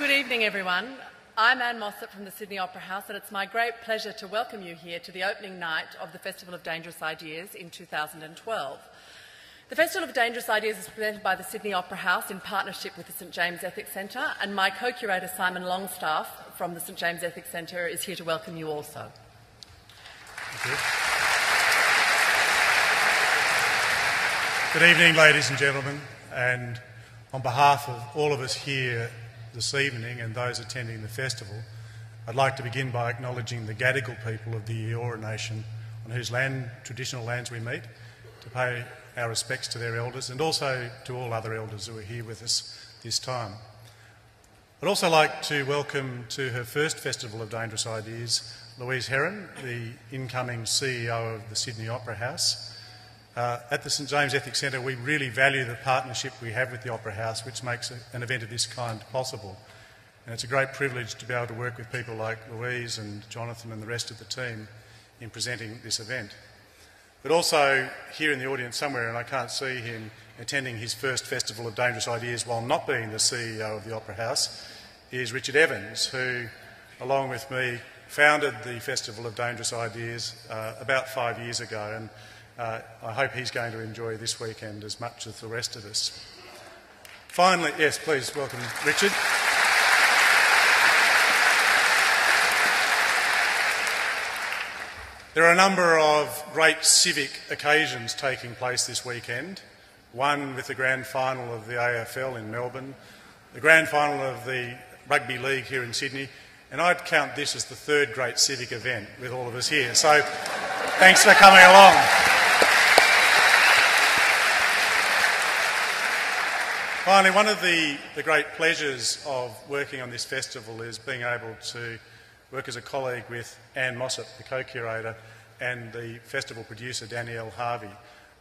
Good evening, everyone. I'm Anne Mossop from the Sydney Opera House, and it's my great pleasure to welcome you here to the opening night of the Festival of Dangerous Ideas in 2012. The Festival of Dangerous Ideas is presented by the Sydney Opera House in partnership with the St James Ethics Centre, and my co-curator Simon Longstaff from the St James Ethics Centre is here to welcome you also. Thank you. Good evening, ladies and gentlemen, and on behalf of all of us here this evening and those attending the festival, I'd like to begin by acknowledging the Gadigal people of the Eora Nation, on whose traditional lands we meet, to pay our respects to their elders and also to all other elders who are here with us this time. I'd also like to welcome to her first Festival of Dangerous Ideas Louise Heron, the incoming CEO of the Sydney Opera House. At the St James Ethics Centre, we really value the partnership we have with the Opera House, which makes an event of this kind possible. And it's a great privilege to be able to work with people like Louise and Jonathan and the rest of the team in presenting this event. But also here in the audience somewhere, and I can't see him, attending his first Festival of Dangerous Ideas while not being the CEO of the Opera House, is Richard Evans, who, along with me, founded the Festival of Dangerous Ideas about 5 years ago, and I hope he's going to enjoy this weekend as much as the rest of us. Finally, yes, please welcome Richard. There are a number of great civic occasions taking place this weekend. One with the grand final of the AFL in Melbourne, the grand final of the Rugby League here in Sydney, and I'd count this as the third great civic event with all of us here. So thanks for coming along. Finally, one of the great pleasures of working on this festival is being able to work as a colleague with Anne Mossop, the co-curator, and the festival producer, Danielle Harvey.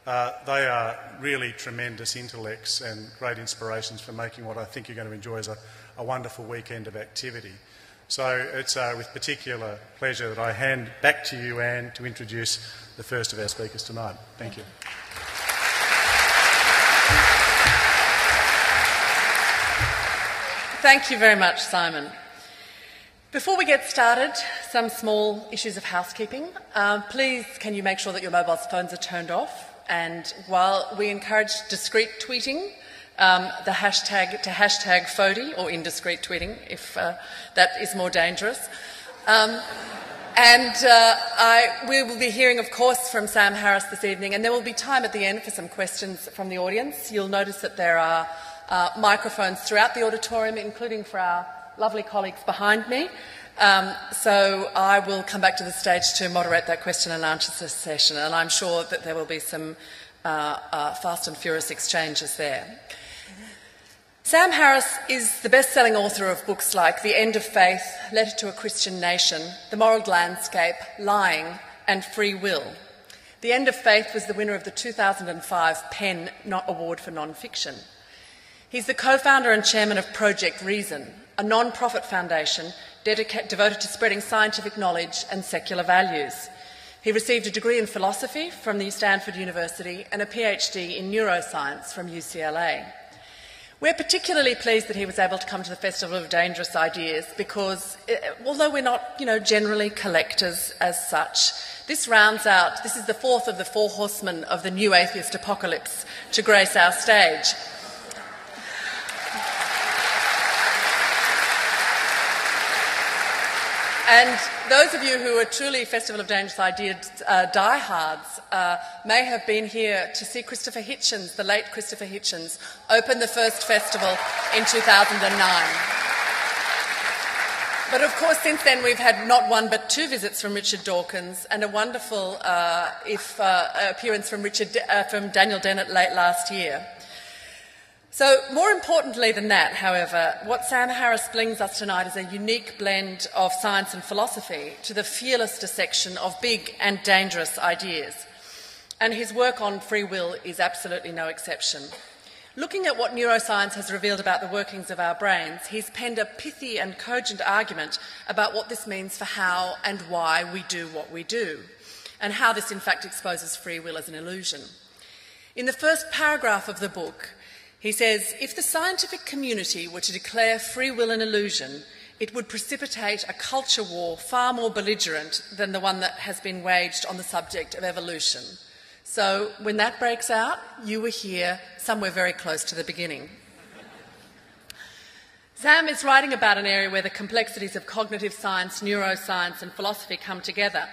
They are really tremendous intellects and great inspirations for making what I think you're going to enjoy as a wonderful weekend of activity. So it's with particular pleasure that I hand back to you, Anne, to introduce the first of our speakers tonight. Thank you. Thank you very much, Simon. Before we get started, some small issues of housekeeping. Please, can you make sure that your mobile phones are turned off? And while we encourage discreet tweeting, the hashtag to hashtag FODI, or indiscreet tweeting, if that is more dangerous. We will be hearing, of course, from Sam Harris this evening, and there will be time at the end for some questions from the audience. You'll notice that there are microphones throughout the auditorium, including for our lovely colleagues behind me. So I will come back to the stage to moderate that question and answer session, and I'm sure that there will be some fast and furious exchanges there. Sam Harris is the best-selling author of books like The End of Faith, Letter to a Christian Nation, The Moral Landscape, Lying, and Free Will. The End of Faith was the winner of the 2005 PEN Award for Non-Fiction. He's the co-founder and chairman of Project Reason, a non-profit foundation devoted to spreading scientific knowledge and secular values. He received a degree in philosophy from the Stanford University and a PhD in neuroscience from UCLA. We're particularly pleased that he was able to come to the Festival of Dangerous Ideas because, although we're not, generally collectors as such, this is the fourth of the four horsemen of the new atheist apocalypse to grace our stage. And those of you who are truly Festival of Dangerous Ideas diehards may have been here to see Christopher Hitchens, the late Christopher Hitchens, open the first festival in 2009. But of course, since then, we've had not one but two visits from Richard Dawkins and a wonderful appearance from Daniel Dennett late last year. So, more importantly than that, however, what Sam Harris brings us tonight is a unique blend of science and philosophy to the fearless dissection of big and dangerous ideas. And his work on free will is absolutely no exception. Looking at what neuroscience has revealed about the workings of our brains, he's penned a pithy and cogent argument about what this means for how and why we do what we do, and how this in fact exposes free will as an illusion. In the first paragraph of the book, He says, if the scientific community were to declare free will an illusion, it would precipitate a culture war far more belligerent than the one that has been waged on the subject of evolution. So when that breaks out, you were here somewhere very close to the beginning. Sam is writing about an area where the complexities of cognitive science, neuroscience and philosophy come together,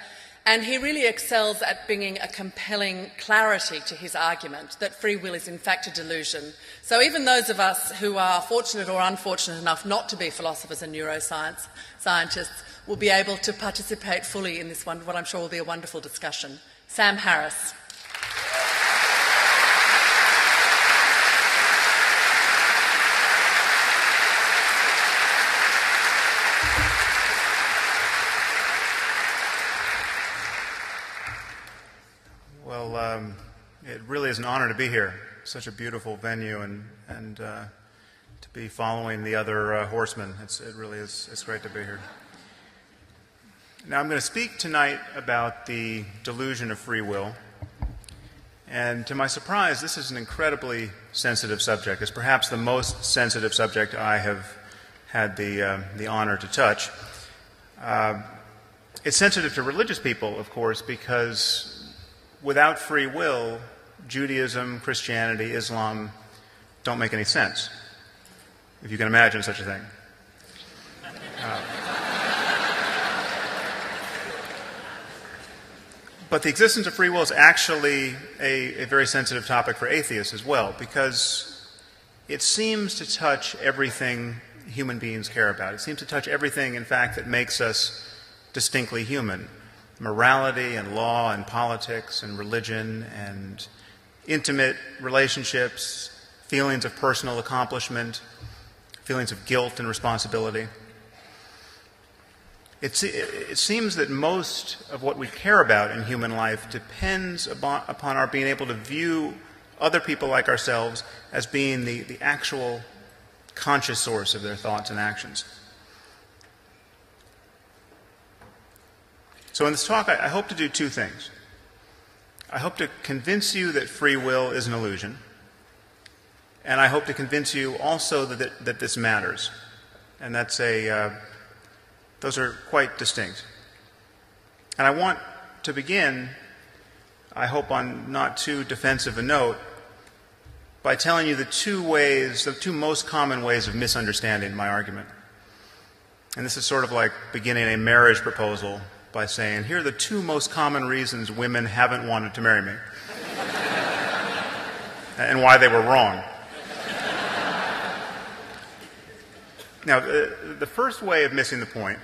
and he really excels at bringing a compelling clarity to his argument that free will is in fact a delusion. So even those of us who are fortunate or unfortunate enough not to be philosophers and neuroscience scientists will be able to participate fully in this one, what I'm sure will be a wonderful discussion. Sam Harris. Well, it really is an honor to be here. Such a beautiful venue, and to be following the other horsemen. It really is. It's great to be here. Now, I'm going to speak tonight about the delusion of free will. And to my surprise, this is an incredibly sensitive subject. It's perhaps the most sensitive subject I have had the honor to touch. It's sensitive to religious people, of course, because without free will, Judaism, Christianity, Islam don't make any sense, if you can imagine such a thing. But the existence of free will is actually a very sensitive topic for atheists as well, because it seems to touch everything human beings care about. It seems to touch everything, in fact, that makes us distinctly human. Morality and law and politics and religion and intimate relationships, feelings of personal accomplishment, feelings of guilt and responsibility. It seems that most of what we care about in human life depends upon our being able to view other people like ourselves as being the actual conscious source of their thoughts and actions. So in this talk, I hope to do two things. I hope to convince you that free will is an illusion, and I hope to convince you also that this matters, and those are quite distinct. And I want to begin, I hope on not too defensive a note, by telling you the two most common ways of misunderstanding my argument. And this is sort of like beginning a marriage proposal by saying, here are the two most common reasons women haven't wanted to marry me, and why they were wrong. Now, the first way of missing the point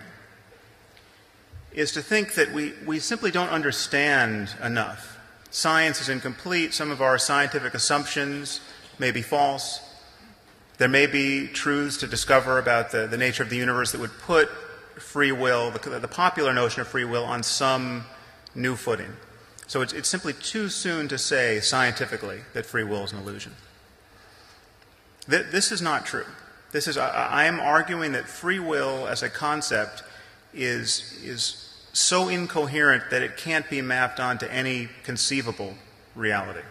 is to think that we simply don't understand enough. Science is incomplete. Some of our scientific assumptions may be false. There may be truths to discover about the nature of the universe that would put free will, the popular notion of free will, on some new footing. So it's simply too soon to say scientifically that free will is an illusion. This is not true. I am arguing that free will as a concept is so incoherent that it can't be mapped onto any conceivable reality.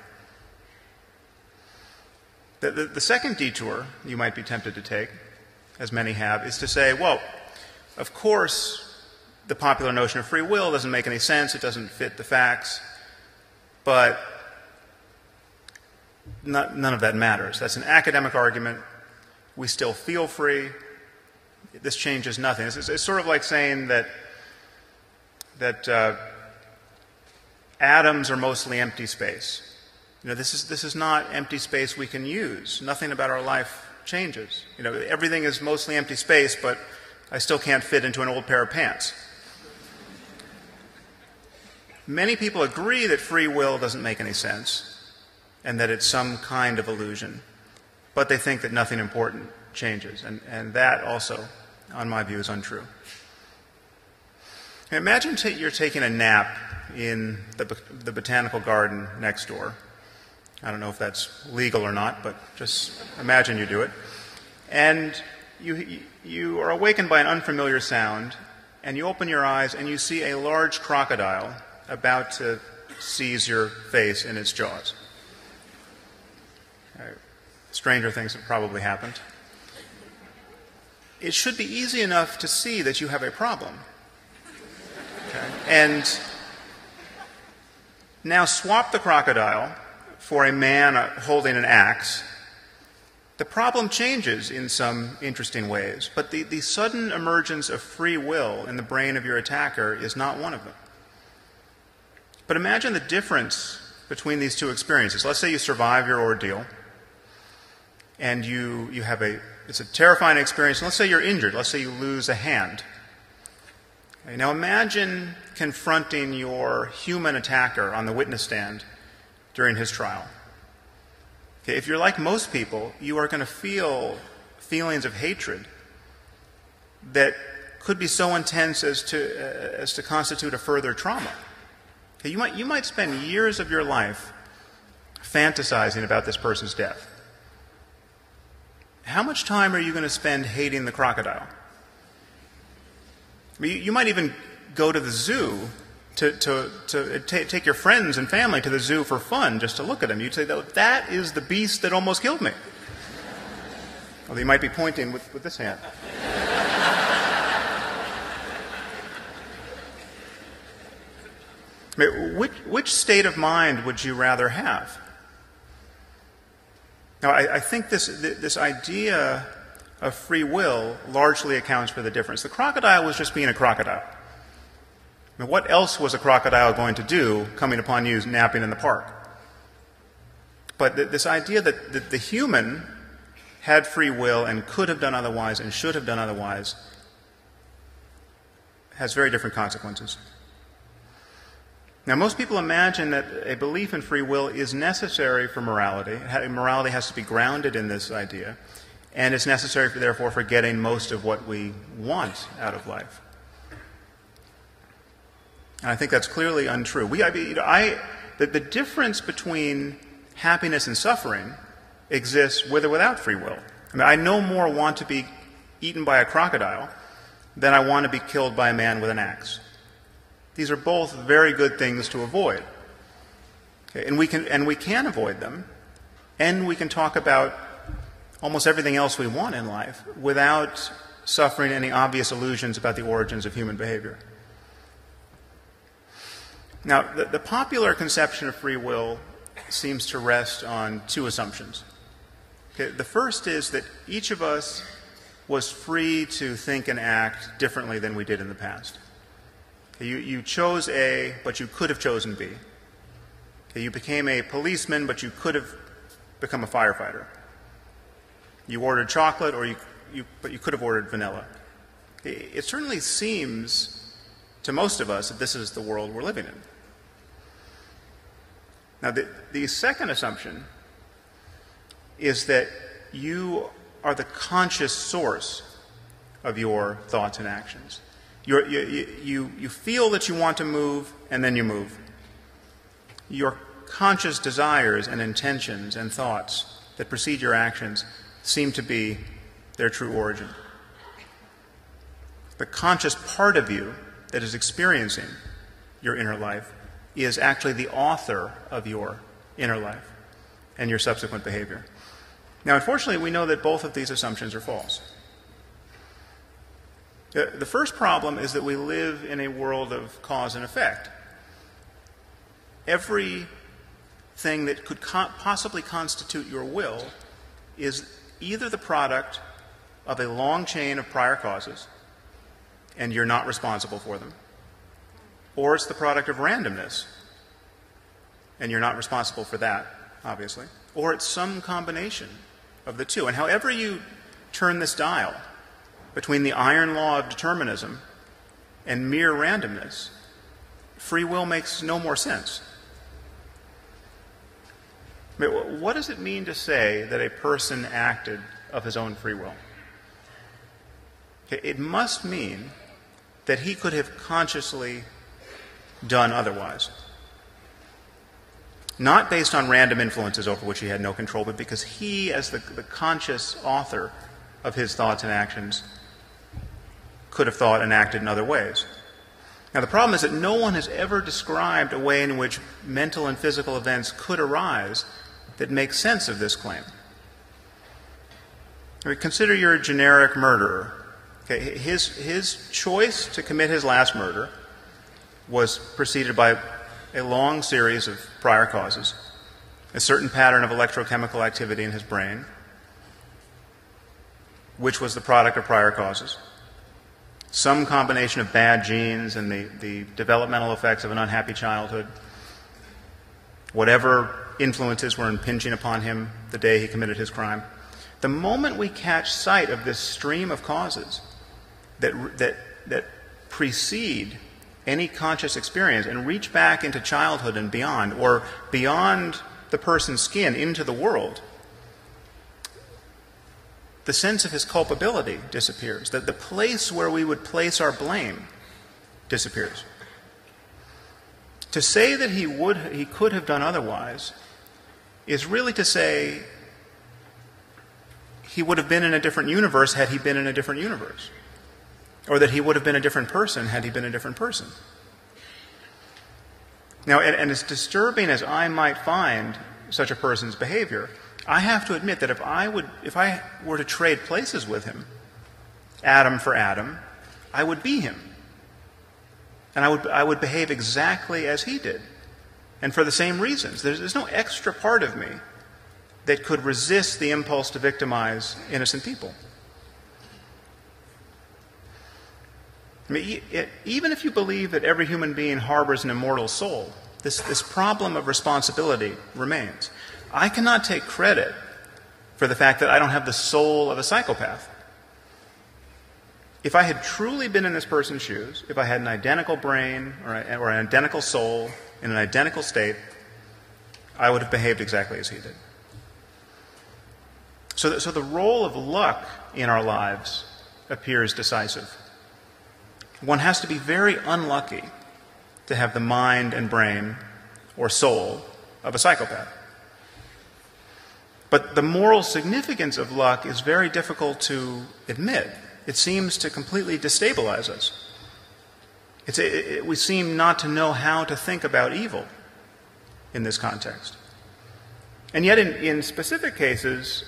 The second detour you might be tempted to take, as many have, is to say, well, of course, the popular notion of free will doesn't make any sense, it doesn't fit the facts, but none of that matters. That's an academic argument. We still feel free. This changes nothing. It's sort of like saying that atoms are mostly empty space. You know, this is not empty space we can use. Nothing about our life changes. You know, everything is mostly empty space, but I still can't fit into an old pair of pants. Many people agree that free will doesn't make any sense and that it's some kind of illusion, but they think that nothing important changes, and that also, on my view, is untrue. Imagine you're taking a nap in the botanical garden next door. I don't know if that's legal or not, but just imagine you do it. And you are awakened by an unfamiliar sound, and you open your eyes and you see a large crocodile about to seize your face in its jaws. stranger things have probably happened. It should be easy enough to see that you have a problem. Okay? And now swap the crocodile for a man holding an axe. The problem changes in some interesting ways, but the sudden emergence of free will in the brain of your attacker is not one of them. But imagine the difference between these two experiences. Let's say you survive your ordeal, and you have it's a terrifying experience. Let's say you're injured. Let's say you lose a hand. Okay, now imagine confronting your human attacker on the witness stand during his trial. Okay, if you're like most people, you are going to feel feelings of hatred that could be so intense as to constitute a further trauma. Okay, you might spend years of your life fantasizing about this person's death. How much time are you going to spend hating the crocodile? I mean, you might even go to the zoo to take your friends and family to the zoo for fun just to look at him. You'd say, that is the beast that almost killed me. Although you might be pointing with this hand. I mean, which state of mind would you rather have? Now, I think this idea of free will largely accounts for the difference. The crocodile was just being a crocodile. I mean, what else was a crocodile going to do coming upon you napping in the park? But this idea that the human had free will and could have done otherwise and should have done otherwise has very different consequences. Now, most people imagine that a belief in free will is necessary for morality. Morality has to be grounded in this idea, and it's necessary, therefore, for getting most of what we want out of life. And I think that's clearly untrue. The difference between happiness and suffering exists with or without free will. I mean, I no more want to be eaten by a crocodile than I want to be killed by a man with an axe. These are both very good things to avoid. Okay, and we can avoid them, and we can talk about almost everything else we want in life without suffering any obvious illusions about the origins of human behavior. Now, the popular conception of free will seems to rest on two assumptions. Okay, the first is that each of us was free to think and act differently than we did in the past. Okay, you chose A, but you could have chosen B. Okay, you became a policeman, but you could have become a firefighter. You ordered chocolate, but you could have ordered vanilla. Okay, it certainly seems to most of us that this is the world we're living in. Now, the second assumption is that you are the conscious source of your thoughts and actions. You feel that you want to move, and then you move. Your conscious desires and intentions and thoughts that precede your actions seem to be their true origin. The conscious part of you that is experiencing your inner life is actually the author of your inner life and your subsequent behavior. Now, unfortunately, we know that both of these assumptions are false. The first problem is that we live in a world of cause and effect. Everything that could possibly constitute your will is either the product of a long chain of prior causes, and you're not responsible for them, or it's the product of randomness, and you're not responsible for that, obviously, or it's some combination of the two. And however you turn this dial between the iron law of determinism and mere randomness, free will makes no more sense. I mean, what does it mean to say that a person acted of his own free will? It must mean that he could have consciously done otherwise. Not based on random influences over which he had no control, but because he, as the conscious author of his thoughts and actions, could have thought and acted in other ways. Now, the problem is that no one has ever described a way in which mental and physical events could arise that makes sense of this claim. I mean, consider you're a generic murderer. Okay, his choice to commit his last murder was preceded by a long series of prior causes, a certain pattern of electrochemical activity in his brain, which was the product of prior causes, some combination of bad genes and the developmental effects of an unhappy childhood, whatever influences were impinging upon him the day he committed his crime. The moment we catch sight of this stream of causes that precede any conscious experience and reach back into childhood and beyond, or beyond the person's skin into the world, the sense of his culpability disappears. That the place where we would place our blame disappears. To say that he could have done otherwise is really to say he would have been in a different universe had he been in a different universe, or that he would have been a different person had he been a different person. Now, and as disturbing as I might find such a person's behavior, I have to admit that if I were to trade places with him, atom for atom, I would be him. And I would behave exactly as he did. And for the same reasons. There's no extra part of me that could resist the impulse to victimize innocent people. I mean, even if you believe that every human being harbors an immortal soul, this problem of responsibility remains. I cannot take credit for the fact that I don't have the soul of a psychopath. If I had truly been in this person's shoes, if I had an identical brain or an identical soul in an identical state, I would have behaved exactly as he did. So the role of luck in our lives appears decisive. One has to be very unlucky to have the mind and brain or soul of a psychopath. But the moral significance of luck is very difficult to admit. It seems to completely destabilize us. We seem not to know how to think about evil in this context. And yet in specific cases,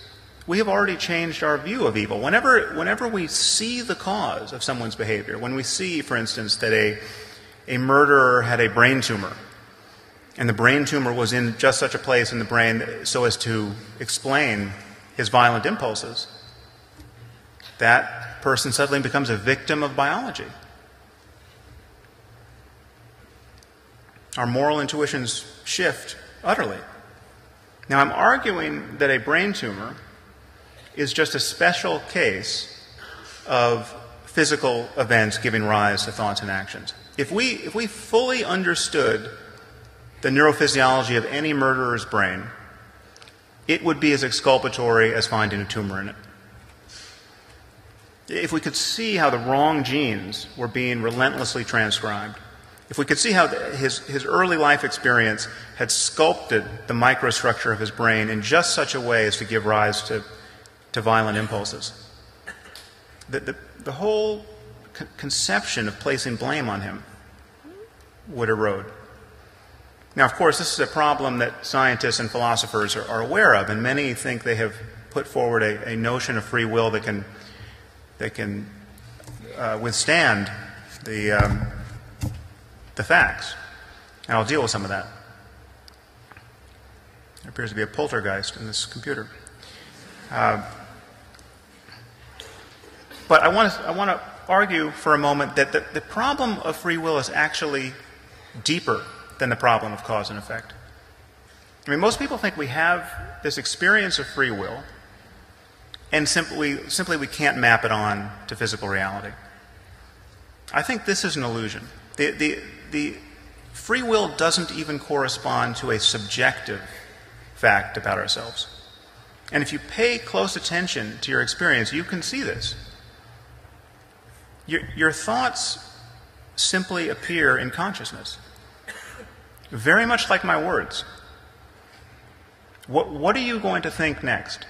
we have already changed our view of evil. Whenever we see the cause of someone's behavior, when we see, for instance, that a murderer had a brain tumor, and the brain tumor was in just such a place in the brain so as to explain his violent impulses, that person suddenly becomes a victim of biology. Our moral intuitions shift utterly. Now, I'm arguing that a brain tumor is just a special case of physical events giving rise to thoughts and actions. If we fully understood the neurophysiology of any murderer's brain, it would be as exculpatory as finding a tumor in it. If we could see how the wrong genes were being relentlessly transcribed, if we could see how his early life experience had sculpted the microstructure of his brain in just such a way as to give rise to violent impulses, the whole conception of placing blame on him would erode. Now, of course, this is a problem that scientists and philosophers are aware of, and many think they have put forward a notion of free will that can withstand the facts. And I'll deal with some of that. There appears to be a poltergeist in this computer. But I want to argue for a moment that the problem of free will is actually deeper than the problem of cause and effect. I mean, most people think we have this experience of free will, and simply we can't map it on to physical reality. I think this is an illusion. The free will doesn't even correspond to a subjective fact about ourselves. And if you pay close attention to your experience, you can see this. Your thoughts simply appear in consciousness, very much like my words. What are you going to think next?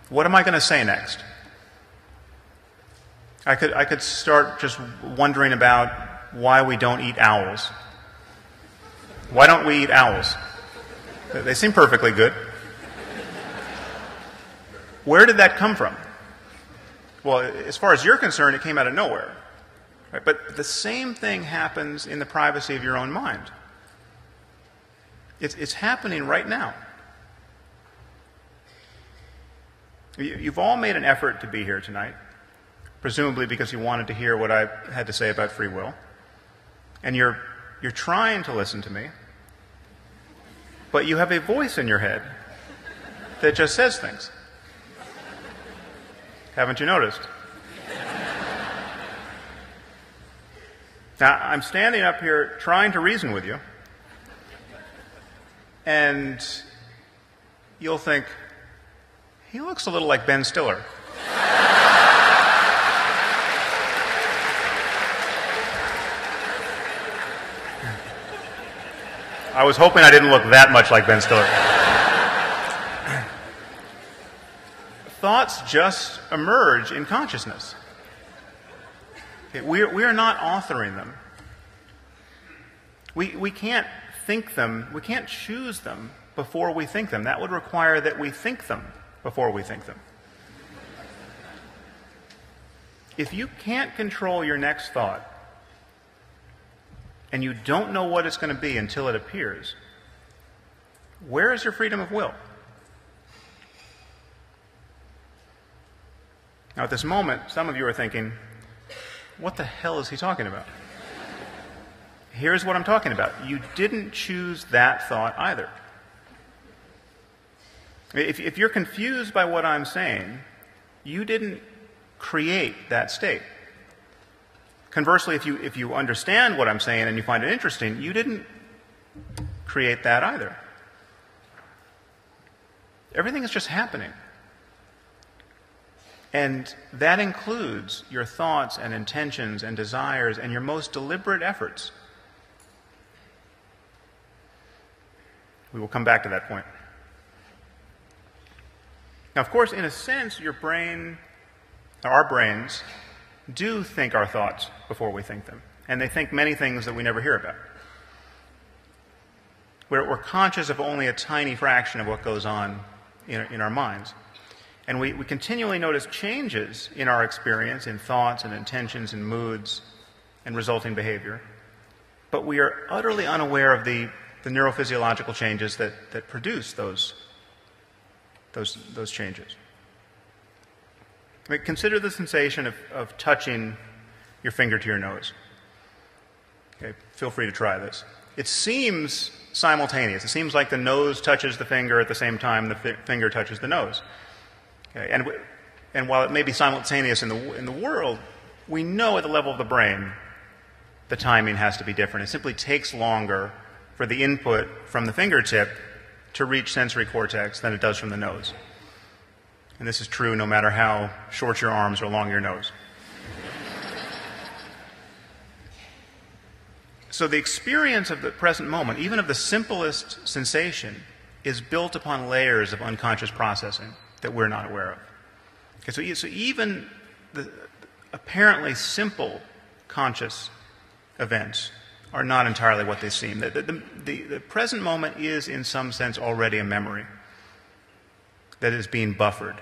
What am I going to say next? I could start just wondering about why we don't eat owls. Why don't we eat owls? They seem perfectly good. Where did that come from? Well, as far as you're concerned, it came out of nowhere. Right? But the same thing happens in the privacy of your own mind. It's happening right now. You've all made an effort to be here tonight, presumably because you wanted to hear what I had to say about free will. And you're trying to listen to me, but you have a voice in your head that just says things. Haven't you noticed? Now, I'm standing up here trying to reason with you, and you'll think, he looks a little like Ben Stiller. I was hoping I didn't look that much like Ben Stiller. Thoughts just emerge in consciousness. Okay, we are not authoring them. We can't think them, we can't choose them before we think them. That would require that we think them before we think them. If you can't control your next thought, and you don't know what it's going to be until it appears, where is your freedom of will? Now, at this moment, some of you are thinking, what the hell is he talking about? Here's what I'm talking about. You didn't choose that thought either. If you're confused by what I'm saying, you didn't create that state. Conversely, if you understand what I'm saying and you find it interesting, you didn't create that either. Everything is just happening. And that includes your thoughts and intentions and desires and your most deliberate efforts. We will come back to that point. Now, of course, in a sense, your brain, our brains, do think our thoughts before we think them. And they think many things that we never hear about. We're conscious of only a tiny fraction of what goes on in our minds. And we continually notice changes in our experience, in thoughts and intentions and moods and resulting behavior. But we are utterly unaware of the neurophysiological changes that produce those changes. I mean, consider the sensation of touching your finger to your nose. Okay, feel free to try this. It seems simultaneous. It seems like the nose touches the finger at the same time the finger touches the nose. Okay, and while it may be simultaneous in the world, we know at the level of the brain the timing has to be different. It simply takes longer for the input from the fingertip to reach sensory cortex than it does from the nose. And this is true no matter how short your arms or long your nose. So the experience of the present moment, even of the simplest sensation, is built upon layers of unconscious processing that we're not aware of. Okay, so even the apparently simple conscious events are not entirely what they seem. The present moment is, in some sense, already a memory that is being buffered.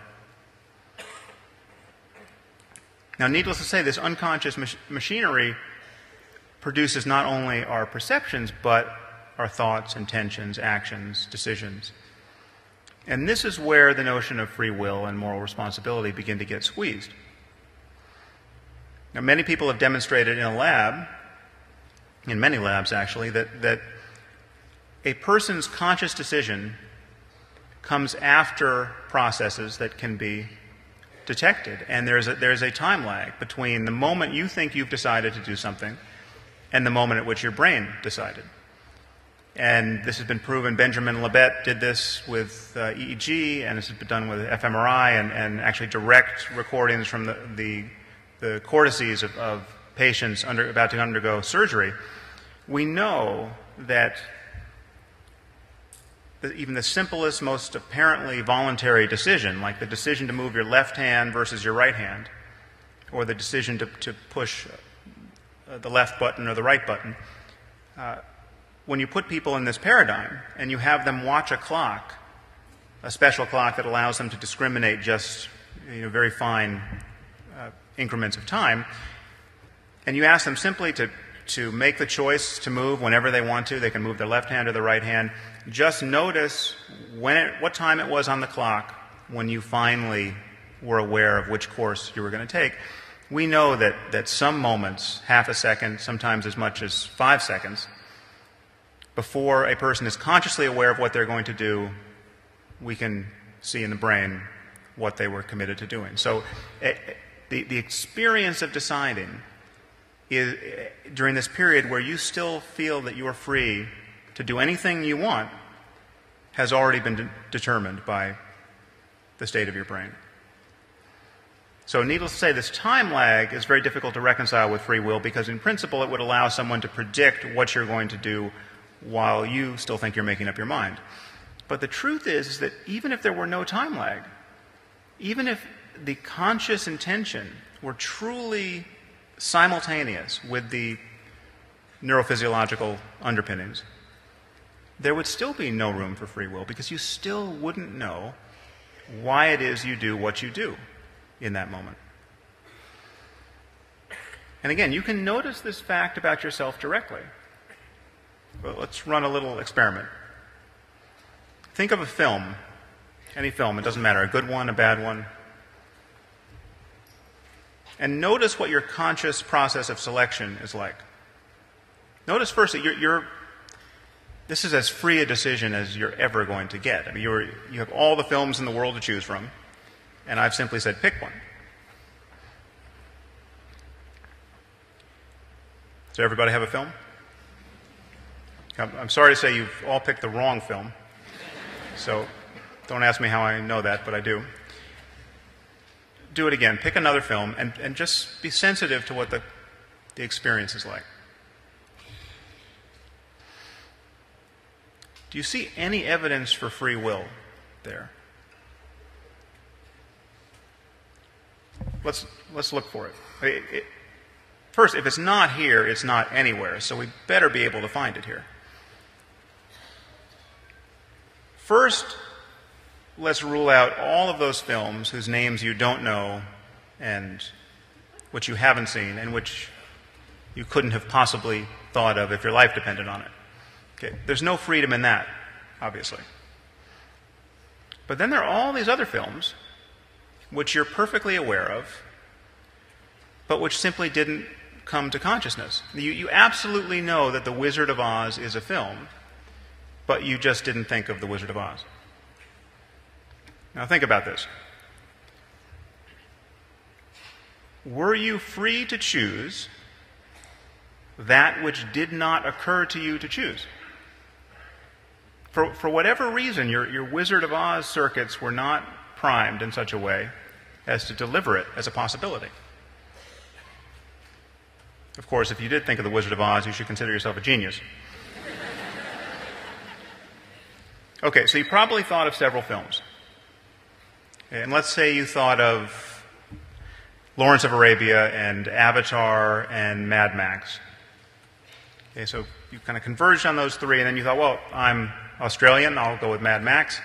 Now, needless to say, this unconscious machinery produces not only our perceptions, but our thoughts, intentions, actions, decisions. And this is where the notion of free will and moral responsibility begin to get squeezed. Now, many people have demonstrated in a lab, in many labs actually, that a person's conscious decision comes after processes that can be detected. And there's a time lag between the moment you think you've decided to do something and the moment at which your brain decided. And this has been proven. Benjamin Libet did this with EEG, and this has been done with fMRI, and actually direct recordings from the cortices of patients about to undergo surgery. We know that even the simplest, most apparently voluntary decision, like the decision to move your left hand versus your right hand, or the decision to push the left button or the right button, when you put people in this paradigm and you have them watch a clock a special clock that allows them to discriminate just very fine increments of time, and you ask them simply to make the choice to move whenever they want to. They can move their left hand or their right hand. Just notice what time it was on the clock when you finally were aware of which course you were going to take. We know that some moments, half a second, sometimes as much as 5 seconds, before a person is consciously aware of what they're going to do, we can see in the brain what they were committed to doing. So the experience of deciding is during this period where you still feel that you are free to do anything you want has already been determined by the state of your brain. So needless to say, this time lag is very difficult to reconcile with free will because in principle it would allow someone to predict what you're going to do while you still think you're making up your mind. But the truth is that even if there were no time lag, even if the conscious intention were truly simultaneous with the neurophysiological underpinnings, there would still be no room for free will because you still wouldn't know why it is you do what you do in that moment. And again, you can notice this fact about yourself directly. Well, let's run a little experiment. Think of a film, any film, it doesn't matter, a good one, a bad one, and notice what your conscious process of selection is like. Notice first that this is as free a decision as you're ever going to get. I mean, you have all the films in the world to choose from, and I've simply said, pick one. Does everybody have a film? I'm sorry to say you've all picked the wrong film, so don't ask me how I know that, but I do. Do it again. Pick another film and just be sensitive to what the experience is like. Do you see any evidence for free will there? Let's look for it. First, if it's not here, it's not anywhere, so we better be able to find it here. First, let's rule out all of those films whose names you don't know and which you haven't seen and which you couldn't have possibly thought of if your life depended on it. Okay, there's no freedom in that, obviously. But then there are all these other films which you're perfectly aware of, but which simply didn't come to consciousness. You absolutely know that The Wizard of Oz is a film, but you just didn't think of The Wizard of Oz. Now think about this. Were you free to choose that which did not occur to you to choose? For whatever reason, your Wizard of Oz circuits were not primed in such a way as to deliver it as a possibility. Of course, if you did think of The Wizard of Oz, you should consider yourself a genius. Okay, so you probably thought of several films. And let's say you thought of Lawrence of Arabia and Avatar and Mad Max. Okay, so you kind of converged on those three, and then you thought, well, I'm Australian, I'll go with Mad Max.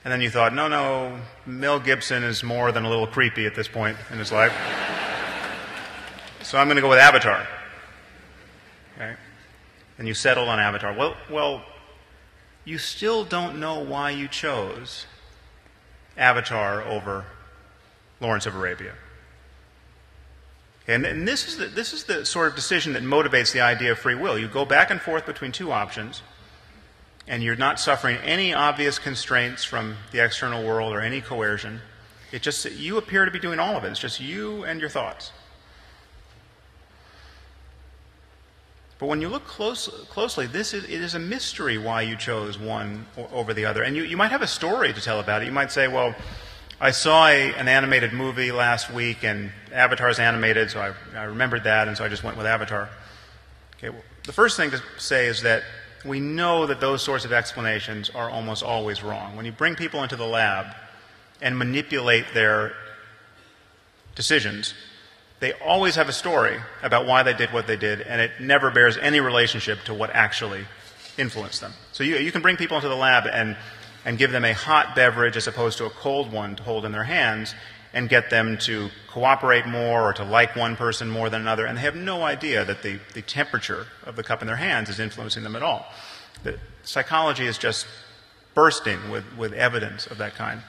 And then you thought, no, Mel Gibson is more than a little creepy at this point in his life. So I'm going to go with Avatar. Okay? And you settled on Avatar. Well, you still don't know why you chose Avatar over Lawrence of Arabia. And this is the sort of decision that motivates the idea of free will. You go back and forth between two options, and you're not suffering any obvious constraints from the external world or any coercion. It just, you appear to be doing all of it. It's just you and your thoughts. But when you look closely, it is a mystery why you chose one over the other. And you might have a story to tell about it. You might say, well, I saw an animated movie last week, and Avatar's animated, so I remembered that, and so I just went with Avatar. Okay, well, the first thing to say is that we know that those sorts of explanations are almost always wrong. When you bring people into the lab and manipulate their decisions, they always have a story about why they did what they did, and it never bears any relationship to what actually influenced them. So you can bring people into the lab, and and give them a hot beverage as opposed to a cold one to hold in their hands and get them to cooperate more or to like one person more than another, and they have no idea that the temperature of the cup in their hands is influencing them at all. The psychology is just bursting with evidence of that kind.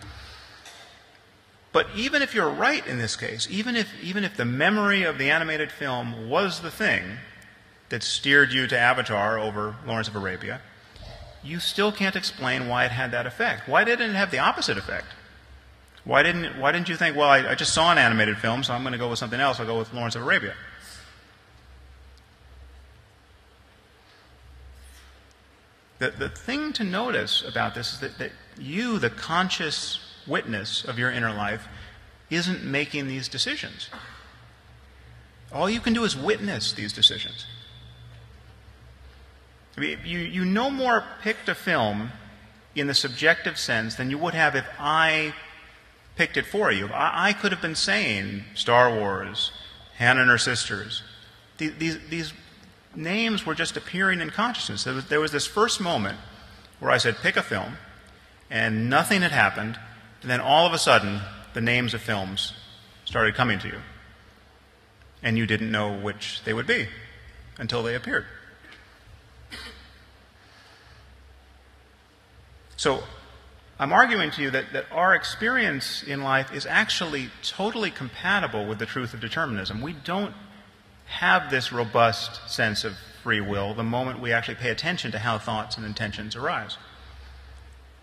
But even if you're right in this case, even if the memory of the animated film was the thing that steered you to Avatar over Lawrence of Arabia, you still can't explain why it had that effect. Why didn't it have the opposite effect? Why didn't you think, well, I just saw an animated film, so I'm going to go with something else. I'll go with Lawrence of Arabia. The thing to notice about this is that you, the conscious witness of your inner life, isn't making these decisions. All you can do is witness these decisions. I mean, you no more picked a film in the subjective sense than you would have if I picked it for you. I could have been saying Star Wars, Hannah and Her Sisters. These names were just appearing in consciousness. There was this first moment where I said, pick a film, and nothing had happened, and then all of a sudden, the names of films started coming to you. And you didn't know which they would be until they appeared. So I'm arguing to you that our experience in life is actually totally compatible with the truth of determinism. We don't have this robust sense of free will the moment we actually pay attention to how thoughts and intentions arise.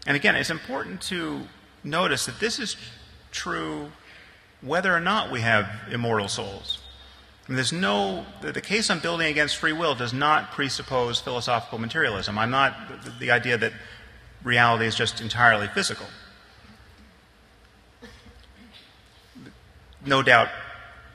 And again, it's important to notice that this is true whether or not we have immortal souls. I mean, the case I'm building against free will does not presuppose philosophical materialism. I'm not the idea that reality is just entirely physical. No doubt,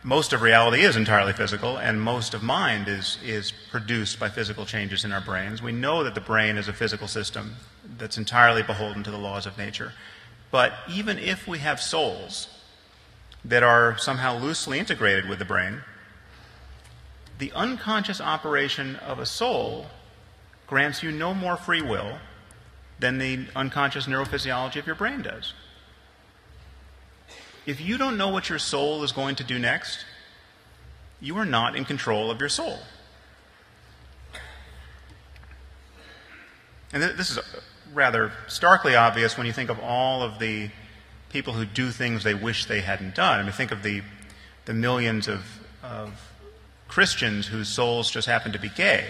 most of reality is entirely physical, and most of mind is produced by physical changes in our brains. We know that the brain is a physical system that's entirely beholden to the laws of nature. But even if we have souls that are somehow loosely integrated with the brain, the unconscious operation of a soul grants you no more free will than the unconscious neurophysiology of your brain does. If you don't know what your soul is going to do next, you are not in control of your soul. And this is rather starkly obvious when you think of all of the people who do things they wish they hadn't done. I mean, think of the millions of Christians whose souls just happen to be gay.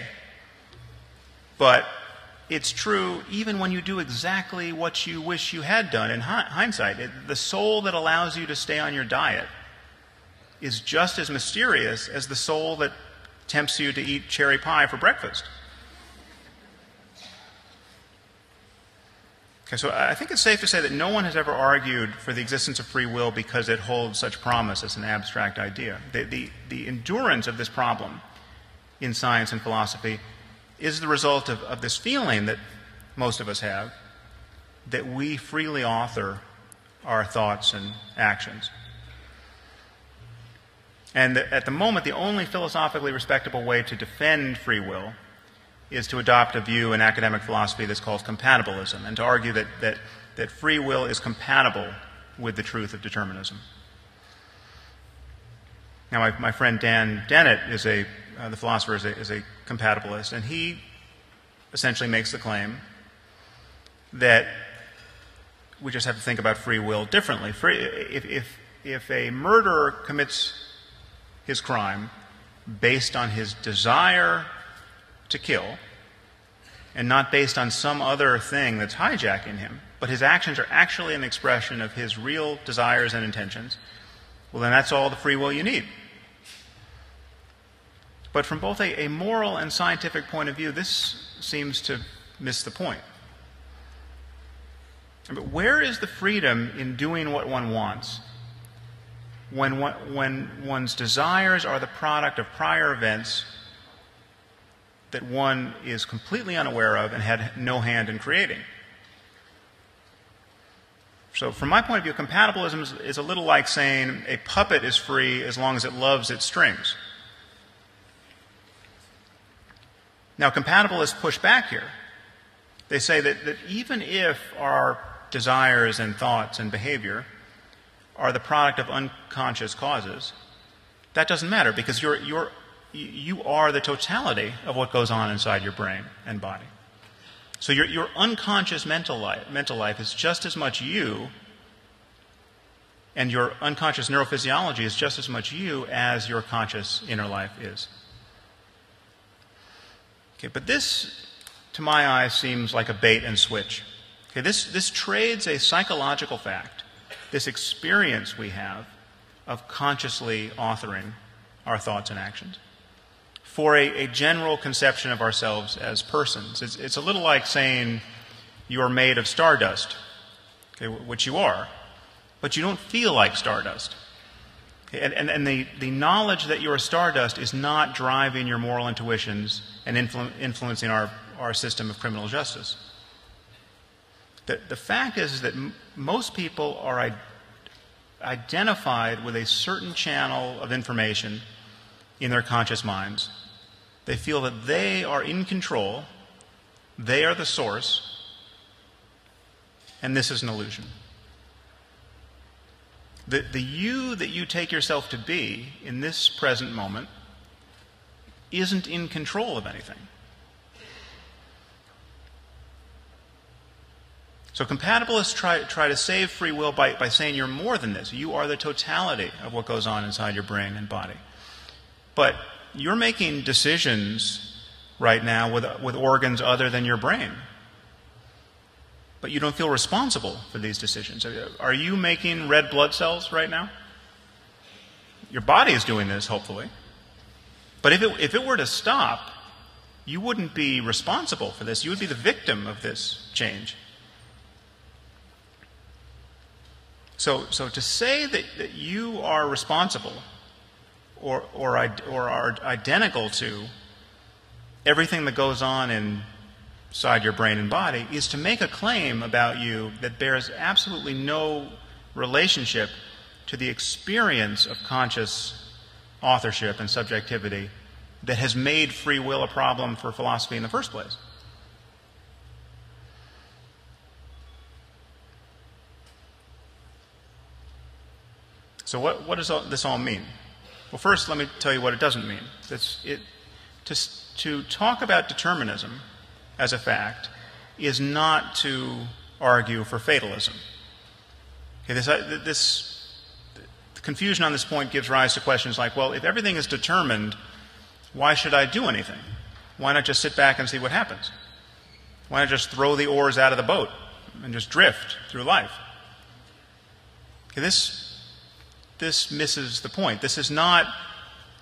But it's true even when you do exactly what you wish you had done in hindsight. The soul that allows you to stay on your diet is just as mysterious as the soul that tempts you to eat cherry pie for breakfast. Okay, so I think it's safe to say that no one has ever argued for the existence of free will because it holds such promise as an abstract idea. The endurance of this problem in science and philosophy is the result of this feeling that most of us have that we freely author our thoughts and actions. And at the moment, the only philosophically respectable way to defend free will is to adopt a view in academic philosophy that's called compatibilism, and to argue that free will is compatible with the truth of determinism. Now, my friend Dan Dennett is the philosopher is a compatibilist, and he essentially makes the claim that we just have to think about free will differently. If a murderer commits his crime based on his desire to kill and not based on some other thing that's hijacking him, but his actions are actually an expression of his real desires and intentions, well, then that's all the free will you need. But from both a moral and scientific point of view, this seems to miss the point. But where is the freedom in doing what one wants when one's desires are the product of prior events that one is completely unaware of and had no hand in creating? So from my point of view, compatibilism is a little like saying a puppet is free as long as it loves its strings. Now, compatibilists push back here. They say that even if our desires and thoughts and behavior are the product of unconscious causes, that doesn't matter because you are the totality of what goes on inside your brain and body. So your unconscious mental life is just as much you, and your unconscious neurophysiology is just as much you as your conscious inner life is. Okay, but this, to my eye, seems like a bait and switch. Okay, this trades a psychological fact, this experience we have of consciously authoring our thoughts and actions, for a general conception of ourselves as persons. It's a little like saying you are made of stardust, okay, which you are, but you don't feel like stardust. Okay, and the knowledge that you're stardust is not driving your moral intuitions and influencing our system of criminal justice. The fact is that most people are identified with a certain channel of information in their conscious minds. They feel that they are in control, they are the source, and this is an illusion. The you that you take yourself to be in this present moment isn't in control of anything. So compatibilists try to save free will by saying you're more than this. You are the totality of what goes on inside your brain and body. But you're making decisions right now with organs other than your brain. But you don't feel responsible for these decisions. Are you making red blood cells right now? Your body is doing this, hopefully. But if it were to stop, you wouldn't be responsible for this. You would be the victim of this change. So to say that you are responsible or are identical to everything that goes on inside your brain and body is to make a claim about you that bears absolutely no relationship to the experience of conscious authorship and subjectivity that has made free will a problem for philosophy in the first place. So what does this all mean? Well, first, let me tell you what it doesn't mean. To talk about determinism as a fact is not to argue for fatalism. Okay, this confusion on this point gives rise to questions like, well, if everything is determined, why should I do anything? Why not just sit back and see what happens? Why not just throw the oars out of the boat and just drift through life? Okay, this misses the point. This is not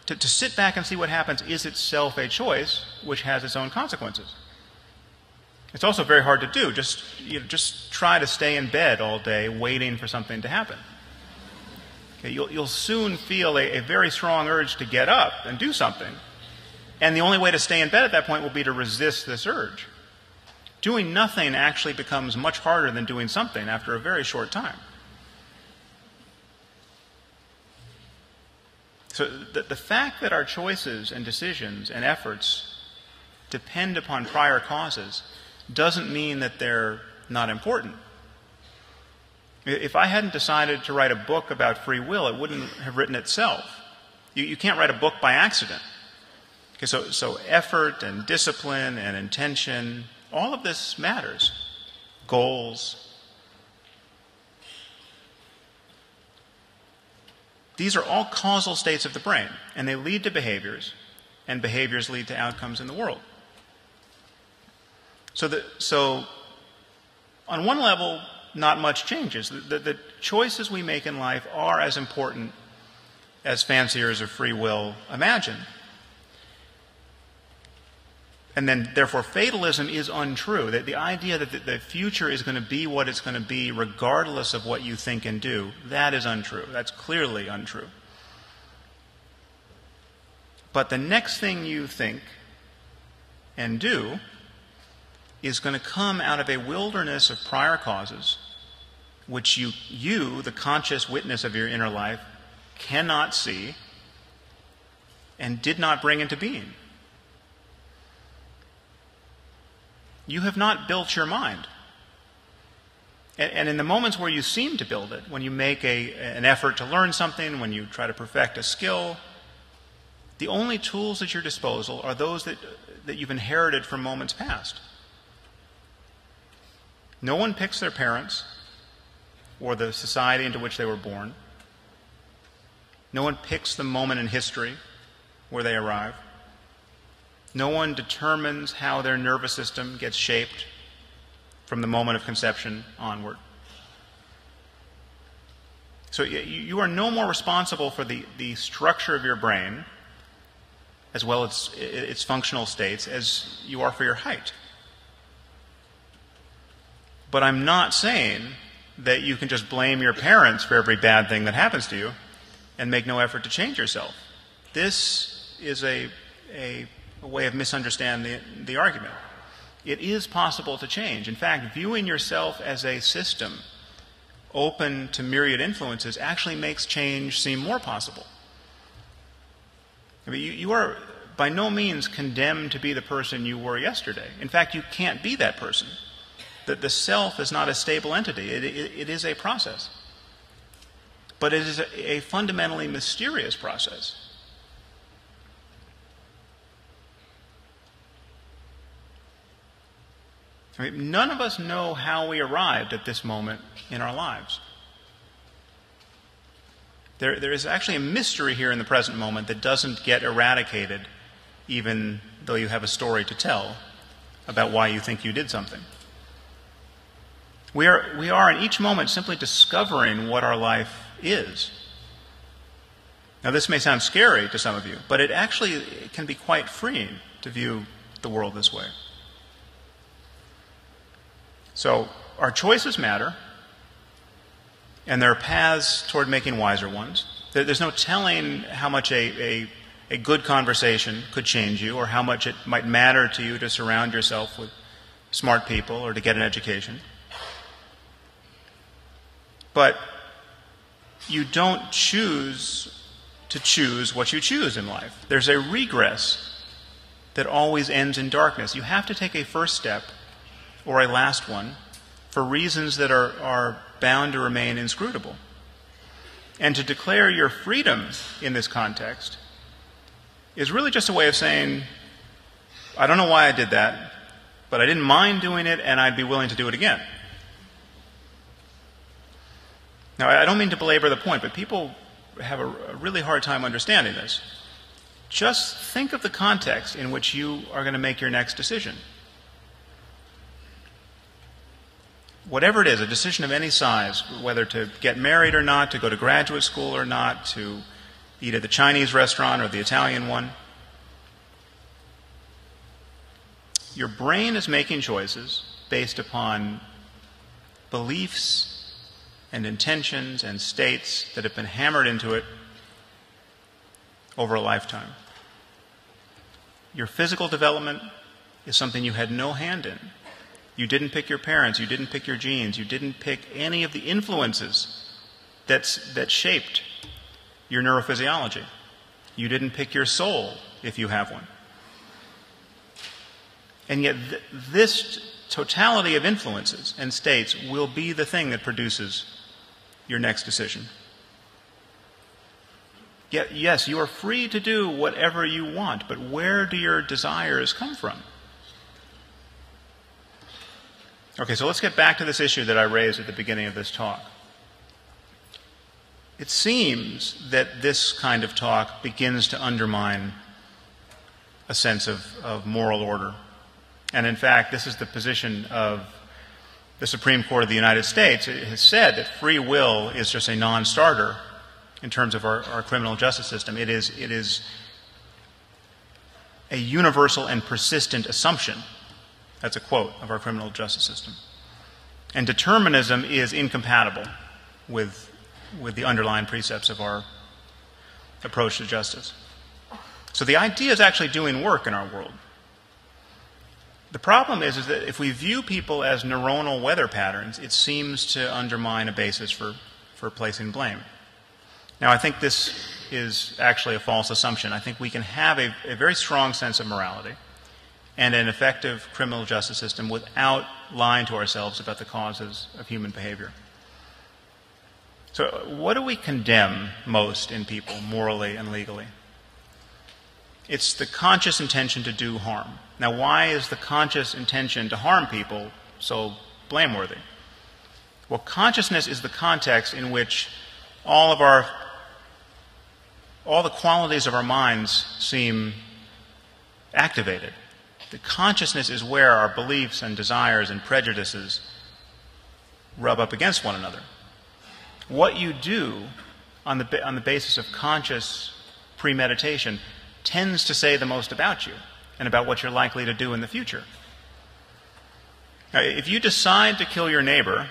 to sit back and see what happens is itself a choice which has its own consequences. It's also very hard to do. Just try to stay in bed all day waiting for something to happen. Okay, you'll soon feel a very strong urge to get up and do something. And the only way to stay in bed at that point will be to resist this urge. Doing nothing actually becomes much harder than doing something after a very short time. So the fact that our choices and decisions and efforts depend upon prior causes doesn't mean that they're not important. If I hadn't decided to write a book about free will, it wouldn't have written itself. You can't write a book by accident. Okay, so effort and discipline and intention, all of this matters. Goals. These are all causal states of the brain, and they lead to behaviors, and behaviors lead to outcomes in the world. So on one level, not much changes. The choices we make in life are as important as fanciers of free will imagine. And then, therefore, fatalism is untrue. The idea that the future is going to be what it's going to be regardless of what you think and do, that is untrue. That's clearly untrue. But the next thing you think and do is going to come out of a wilderness of prior causes which you, the conscious witness of your inner life, cannot see and did not bring into being. You have not built your mind. And in the moments where you seem to build it, when you make an effort to learn something, when you try to perfect a skill, the only tools at your disposal are those that you've inherited from moments past. No one picks their parents or the society into which they were born. No one picks the moment in history where they arrive. No one determines how their nervous system gets shaped from the moment of conception onward. So you are no more responsible for the structure of your brain, as well as its functional states, as you are for your height. But I'm not saying that you can just blame your parents for every bad thing that happens to you and make no effort to change yourself. This is a way of misunderstanding the argument. It is possible to change. In fact, viewing yourself as a system open to myriad influences actually makes change seem more possible. I mean, you are by no means condemned to be the person you were yesterday. In fact, you can't be that person. That the self is not a stable entity. It is a process. But it is a fundamentally mysterious process. I mean, none of us know how we arrived at this moment in our lives. There is actually a mystery here in the present moment that doesn't get eradicated even though you have a story to tell about why you think you did something. We are in each moment simply discovering what our life is. Now, this may sound scary to some of you, but it actually can be quite freeing to view the world this way. So, our choices matter, and there are paths toward making wiser ones. There's no telling how much a good conversation could change you, or how much it might matter to you to surround yourself with smart people or to get an education. But you don't choose to choose what you choose in life. There's a regress that always ends in darkness. You have to take a first step or a last one for reasons that are bound to remain inscrutable. And to declare your freedom in this context is really just a way of saying, I don't know why I did that, but I didn't mind doing it, and I'd be willing to do it again. Now, I don't mean to belabor the point, but people have a really hard time understanding this. Just think of the context in which you are going to make your next decision. Whatever it is, a decision of any size, whether to get married or not, to go to graduate school or not, to eat at the Chinese restaurant or the Italian one, your brain is making choices based upon beliefs and intentions and states that have been hammered into it over a lifetime. Your physical development is something you had no hand in. You didn't pick your parents, you didn't pick your genes, you didn't pick any of the influences that shaped your neurophysiology. You didn't pick your soul, if you have one. And yet this totality of influences and states will be the thing that produces your next decision. Yet, yes, you are free to do whatever you want, but where do your desires come from? Okay, so let's get back to this issue that I raised at the beginning of this talk. It seems that this kind of talk begins to undermine a sense of moral order. And in fact, this is the position of the Supreme Court of the United States. It has said that free will is just a non-starter in terms of our criminal justice system. It is a universal and persistent assumption. That's a quote of our criminal justice system. And determinism is incompatible with the underlying precepts of our approach to justice. So the idea is actually doing work in our world. The problem is that if we view people as neuronal weather patterns, it seems to undermine a basis for placing blame. Now, I think this is actually a false assumption. I think we can have a very strong sense of morality and an effective criminal justice system without lying to ourselves about the causes of human behavior. So what do we condemn most in people, morally and legally? It's the conscious intention to do harm. Now, why is the conscious intention to harm people so blameworthy? Well, consciousness is the context in which all the qualities of our minds seem activated. The consciousness is where our beliefs and desires and prejudices rub up against one another. What you do on the basis of conscious premeditation tends to say the most about you and about what you're likely to do in the future. Now, if you decide to kill your neighbor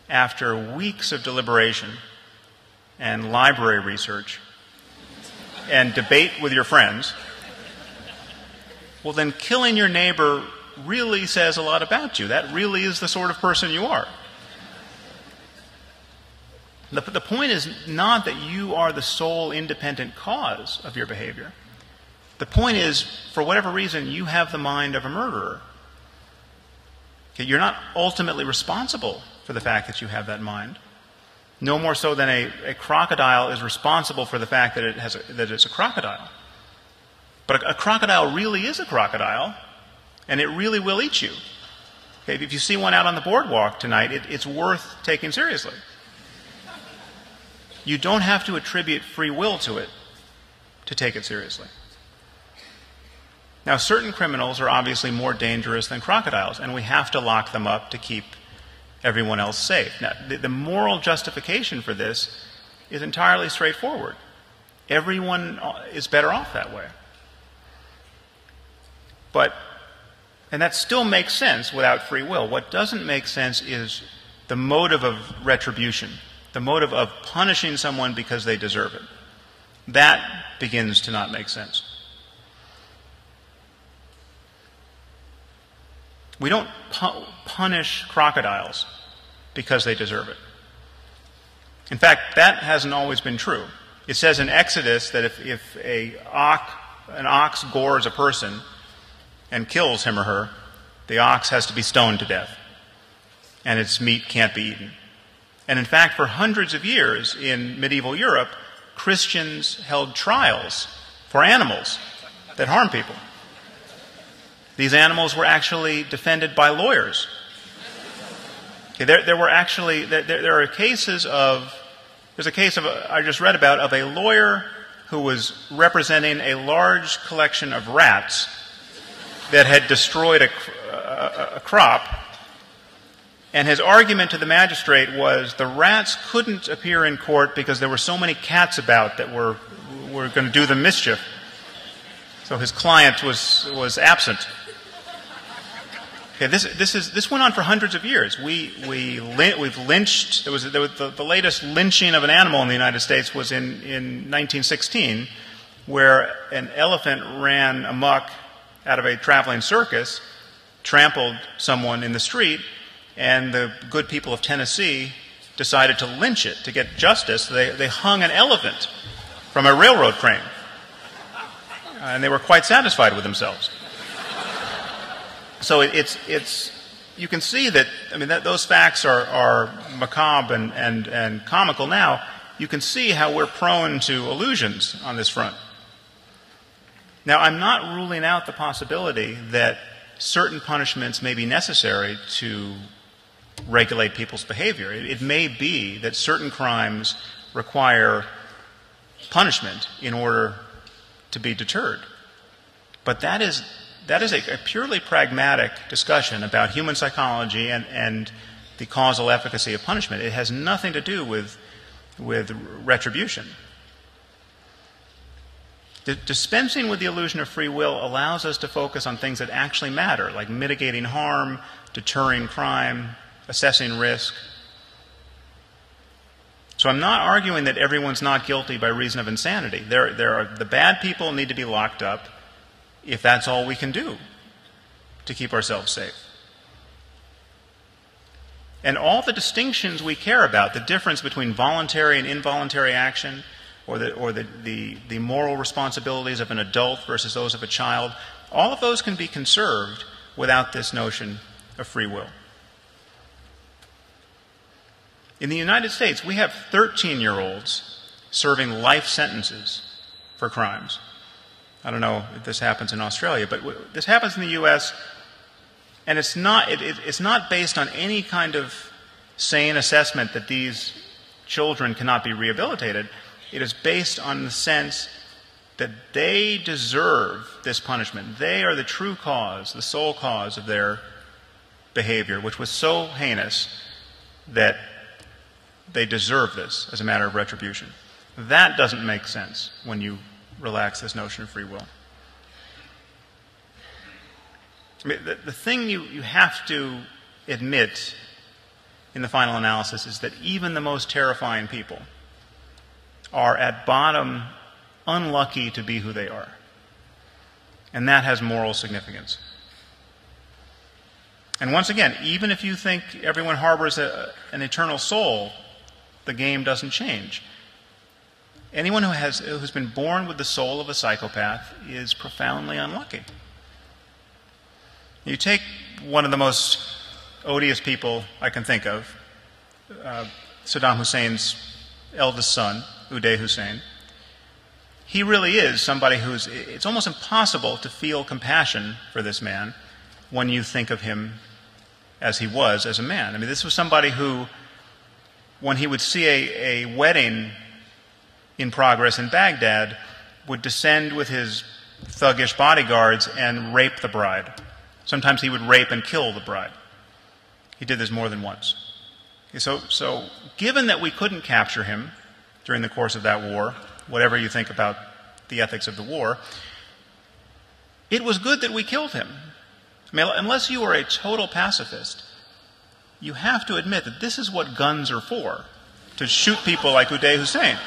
after weeks of deliberation and library research and debate with your friends, well, then killing your neighbor really says a lot about you. That really is the sort of person you are. The point is not that you are the sole independent cause of your behavior. The point is, for whatever reason, you have the mind of a murderer. Okay, you're not ultimately responsible for the fact that you have that mind. No more so than a crocodile is responsible for the fact that it's a crocodile. But a crocodile really is a crocodile, and it really will eat you. Okay, if you see one out on the boardwalk tonight, it's worth taking seriously. You don't have to attribute free will to it to take it seriously. Now, certain criminals are obviously more dangerous than crocodiles, and we have to lock them up to keep everyone else safe. Now, the moral justification for this is entirely straightforward. Everyone is better off that way. And that still makes sense without free will. What doesn't make sense is the motive of retribution, the motive of punishing someone because they deserve it. That begins to not make sense. We don't punish crocodiles because they deserve it. In fact, that hasn't always been true. It says in Exodus that if an ox gores a person and kills him or her, the ox has to be stoned to death, and its meat can't be eaten. And in fact, for hundreds of years in medieval Europe, Christians held trials for animals that harm people. These animals were actually defended by lawyers. Okay, there are cases of, there's a case of, I just read about, of a lawyer who was representing a large collection of rats that had destroyed a crop, and his argument to the magistrate was the rats couldn't appear in court because there were so many cats about that were going to do them mischief. So his client was absent. Okay, this went on for hundreds of years. We've lynched. The latest lynching of an animal in the United States was in 1916, where an elephant ran amok out of a traveling circus, trampled someone in the street, and the good people of Tennessee decided to lynch it to get justice. They hung an elephant from a railroad crane, and they were quite satisfied with themselves. So you can see that, I mean, those facts are macabre and comical now. You can see how we're prone to illusions on this front. Now, I'm not ruling out the possibility that certain punishments may be necessary to regulate people's behavior. It may be that certain crimes require punishment in order to be deterred. But that is a purely pragmatic discussion about human psychology and the causal efficacy of punishment. It has nothing to do with retribution. Dispensing with the illusion of free will allows us to focus on things that actually matter, like mitigating harm, deterring crime, assessing risk. So I'm not arguing that everyone's not guilty by reason of insanity. The bad people need to be locked up if that's all we can do to keep ourselves safe. And all the distinctions we care about, the difference between voluntary and involuntary action, or the moral responsibilities of an adult versus those of a child, all of those can be conserved without this notion of free will. In the United States, we have 13-year-olds serving life sentences for crimes. I don't know if this happens in Australia, but this happens in the U.S., and it's not based on any kind of sane assessment that these children cannot be rehabilitated. It is based on the sense that they deserve this punishment. They are the true cause, the sole cause of their behavior, which was so heinous that they deserve this as a matter of retribution. That doesn't make sense when you relax this notion of free will. I mean, the thing you have to admit in the final analysis is that even the most terrifying people are at bottom unlucky to be who they are. And that has moral significance. And once again, even if you think everyone harbors an eternal soul, the game doesn't change. Anyone who's been born with the soul of a psychopath is profoundly unlucky. You take one of the most odious people I can think of, Saddam Hussein's eldest son, Uday Hussein. He really is somebody it's almost impossible to feel compassion for this man when you think of him as he was as a man. I mean, this was somebody who, when he would see a wedding in progress in Baghdad, would descend with his thuggish bodyguards and rape the bride. Sometimes he would rape and kill the bride. He did this more than once. Okay, so given that we couldn't capture him during the course of that war, whatever you think about the ethics of the war, it was good that we killed him. I mean, unless you are a total pacifist, you have to admit that this is what guns are for, to shoot people like Uday Hussein.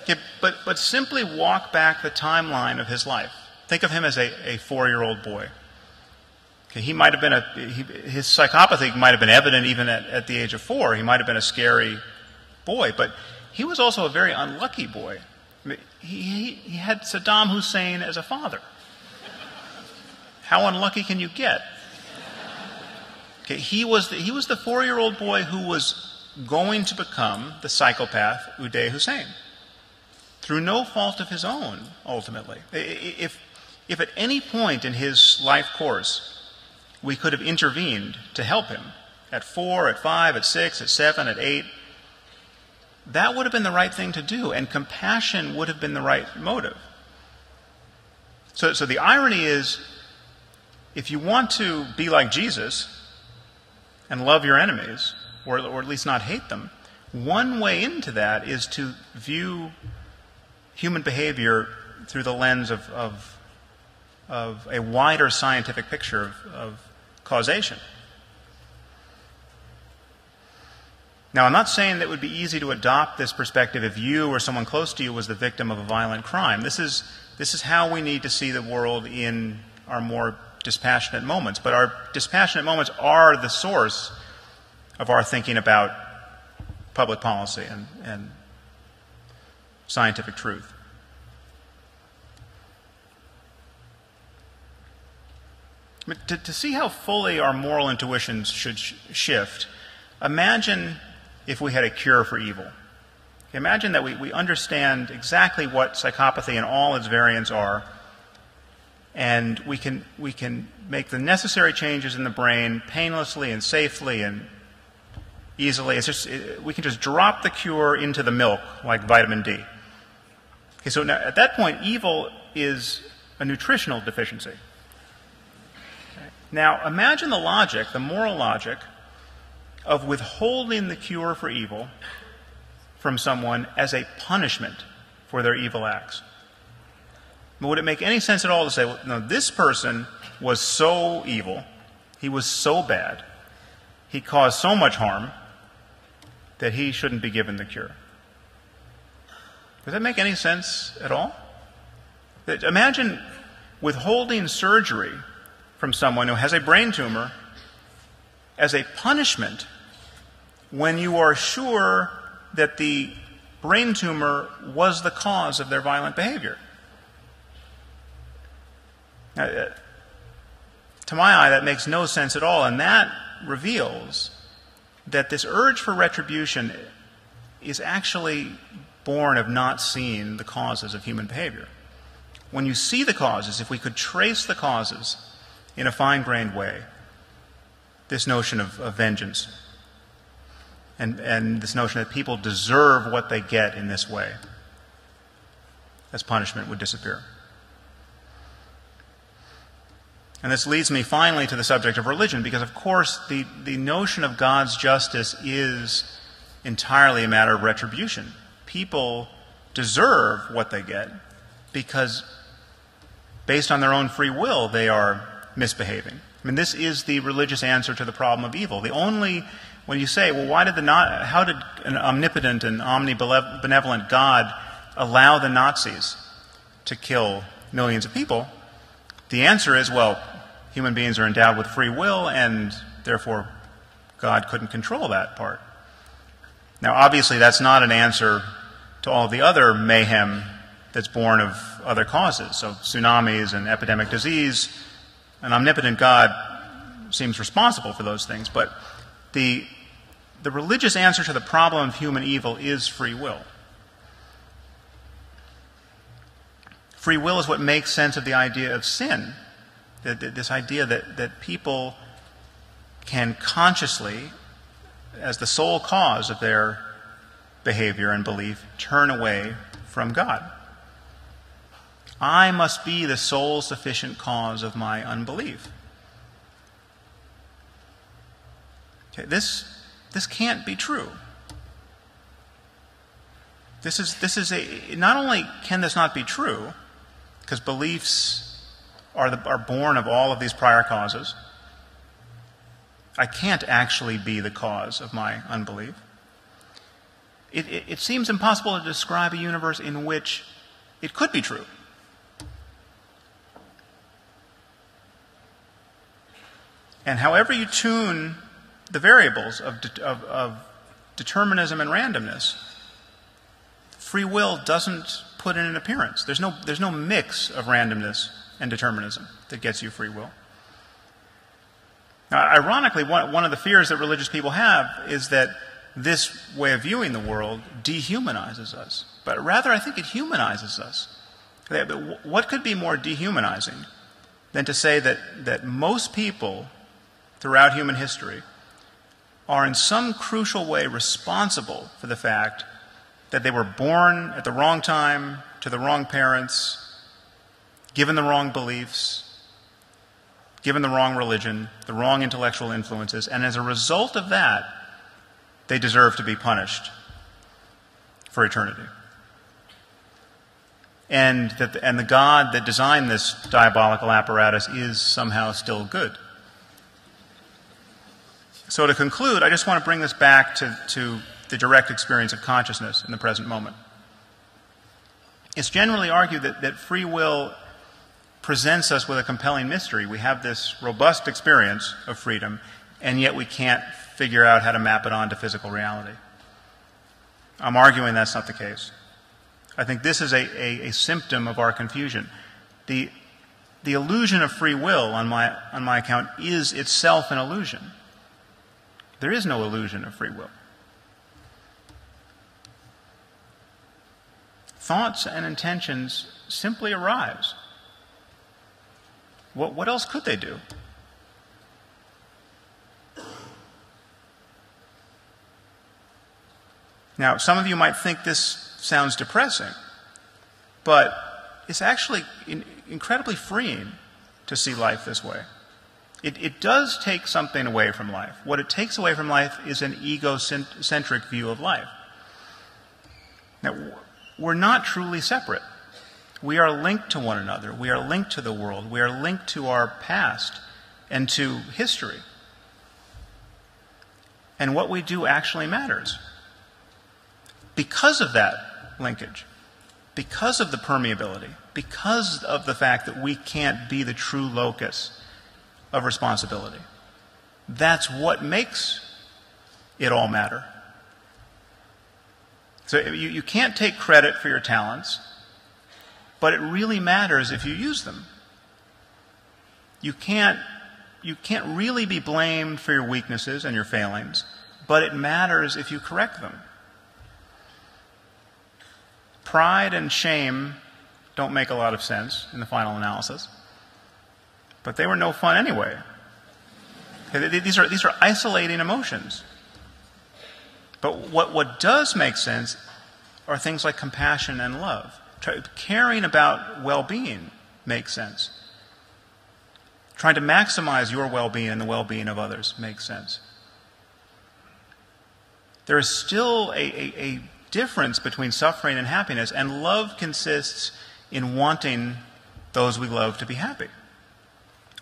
Okay, but simply walk back the timeline of his life. Think of him as a 4-year-old boy. Okay, he might have been his psychopathy might have been evident even at the age of 4. He might have been a scary boy, but he was also a very unlucky boy. I mean, he had Saddam Hussein as a father. How unlucky can you get? Okay, he was the 4-year-old boy who was going to become the psychopath Uday Hussein, through no fault of his own, ultimately. If at any point in his life course we could have intervened to help him, at 4, at 5, at 6, at 7, at 8, that would have been the right thing to do, and compassion would have been the right motive. So the irony is, if you want to be like Jesus and love your enemies, or at least not hate them, one way into that is to view human behavior through the lens of a wider scientific picture of causation. Now, I'm not saying that it would be easy to adopt this perspective if you or someone close to you was the victim of a violent crime. This is how we need to see the world in our more dispassionate moments. But our dispassionate moments are the source of our thinking about public policy and scientific truth. To see how fully our moral intuitions should shift, imagine if we had a cure for evil. Imagine that we understand exactly what psychopathy and all its variants are, and we can make the necessary changes in the brain painlessly and safely and easily. We can just drop the cure into the milk like vitamin D. Okay, so now, at that point, evil is a nutritional deficiency. Now, imagine the logic, the moral logic, of withholding the cure for evil from someone as a punishment for their evil acts. But would it make any sense at all to say, well, no, this person was so evil, he was so bad, he caused so much harm, that he shouldn't be given the cure? Does that make any sense at all? Imagine withholding surgery from someone who has a brain tumor as a punishment when you are sure that the brain tumor was the cause of their violent behavior. To my eye, that makes no sense at all, and that reveals that this urge for retribution is actually born of not seeing the causes of human behavior. When you see the causes, if we could trace the causes in a fine-grained way, this notion of vengeance and this notion that people deserve what they get in this way as punishment would disappear. And this leads me finally to the subject of religion, because of course the notion of God's justice is entirely a matter of retribution. People deserve what they get because based on their own free will they are misbehaving. I mean, this is the religious answer to the problem of evil. When you say, well, how did an omnipotent and omnibenevolent God allow the Nazis to kill millions of people? The answer is, well, human beings are endowed with free will, and therefore God couldn't control that part. Now, obviously, that's not an answer to all the other mayhem that's born of other causes. So tsunamis and epidemic disease, an omnipotent God seems responsible for those things. But the religious answer to the problem of human evil is free will. Free will is what makes sense of the idea of sin, this idea that people can consciously, as the sole cause of their behavior and belief, turn away from God. I must be the sole sufficient cause of my unbelief. Okay, this can't be true. Not only can this not be true, because beliefs are born of all of these prior causes, I can't actually be the cause of my unbelief. It seems impossible to describe a universe in which it could be true. And however you tune the variables of determinism and randomness, free will doesn't put in an appearance. There's no mix of randomness and determinism that gets you free will. Now, ironically, one of the fears that religious people have is that this way of viewing the world dehumanizes us. But rather, I think it humanizes us. What could be more dehumanizing than to say that most people throughout human history are in some crucial way responsible for the fact that they were born at the wrong time, to the wrong parents, given the wrong beliefs, given the wrong religion, the wrong intellectual influences, and as a result of that, they deserve to be punished for eternity. And the God that designed this diabolical apparatus is somehow still good. So to conclude, I just want to bring this back to the direct experience of consciousness in the present moment. It's generally argued that free will presents us with a compelling mystery. We have this robust experience of freedom, and yet we can't figure out how to map it onto physical reality. I'm arguing that's not the case. I think this is a symptom of our confusion. The illusion of free will, on my account, is itself an illusion. There is no illusion of free will. Thoughts and intentions simply arise. What else could they do? Now, some of you might think this sounds depressing, but it's actually incredibly freeing to see life this way. It does take something away from life. What it takes away from life is an egocentric view of life. Now, we're not truly separate. We are linked to one another. We are linked to the world. We are linked to our past and to history. And what we do actually matters. Because of that linkage, because of the permeability, because of the fact that we can't be the true locus of responsibility. That's what makes it all matter. So you can't take credit for your talents, but it really matters if you use them. You can't really be blamed for your weaknesses and your failings, but it matters if you correct them. Pride and shame don't make a lot of sense in the final analysis, but they were no fun anyway. These are isolating emotions. But what does make sense are things like compassion and love. Caring about well-being makes sense. Trying to maximize your well-being and the well-being of others makes sense. There is still a difference between suffering and happiness, and love consists in wanting those we love to be happy.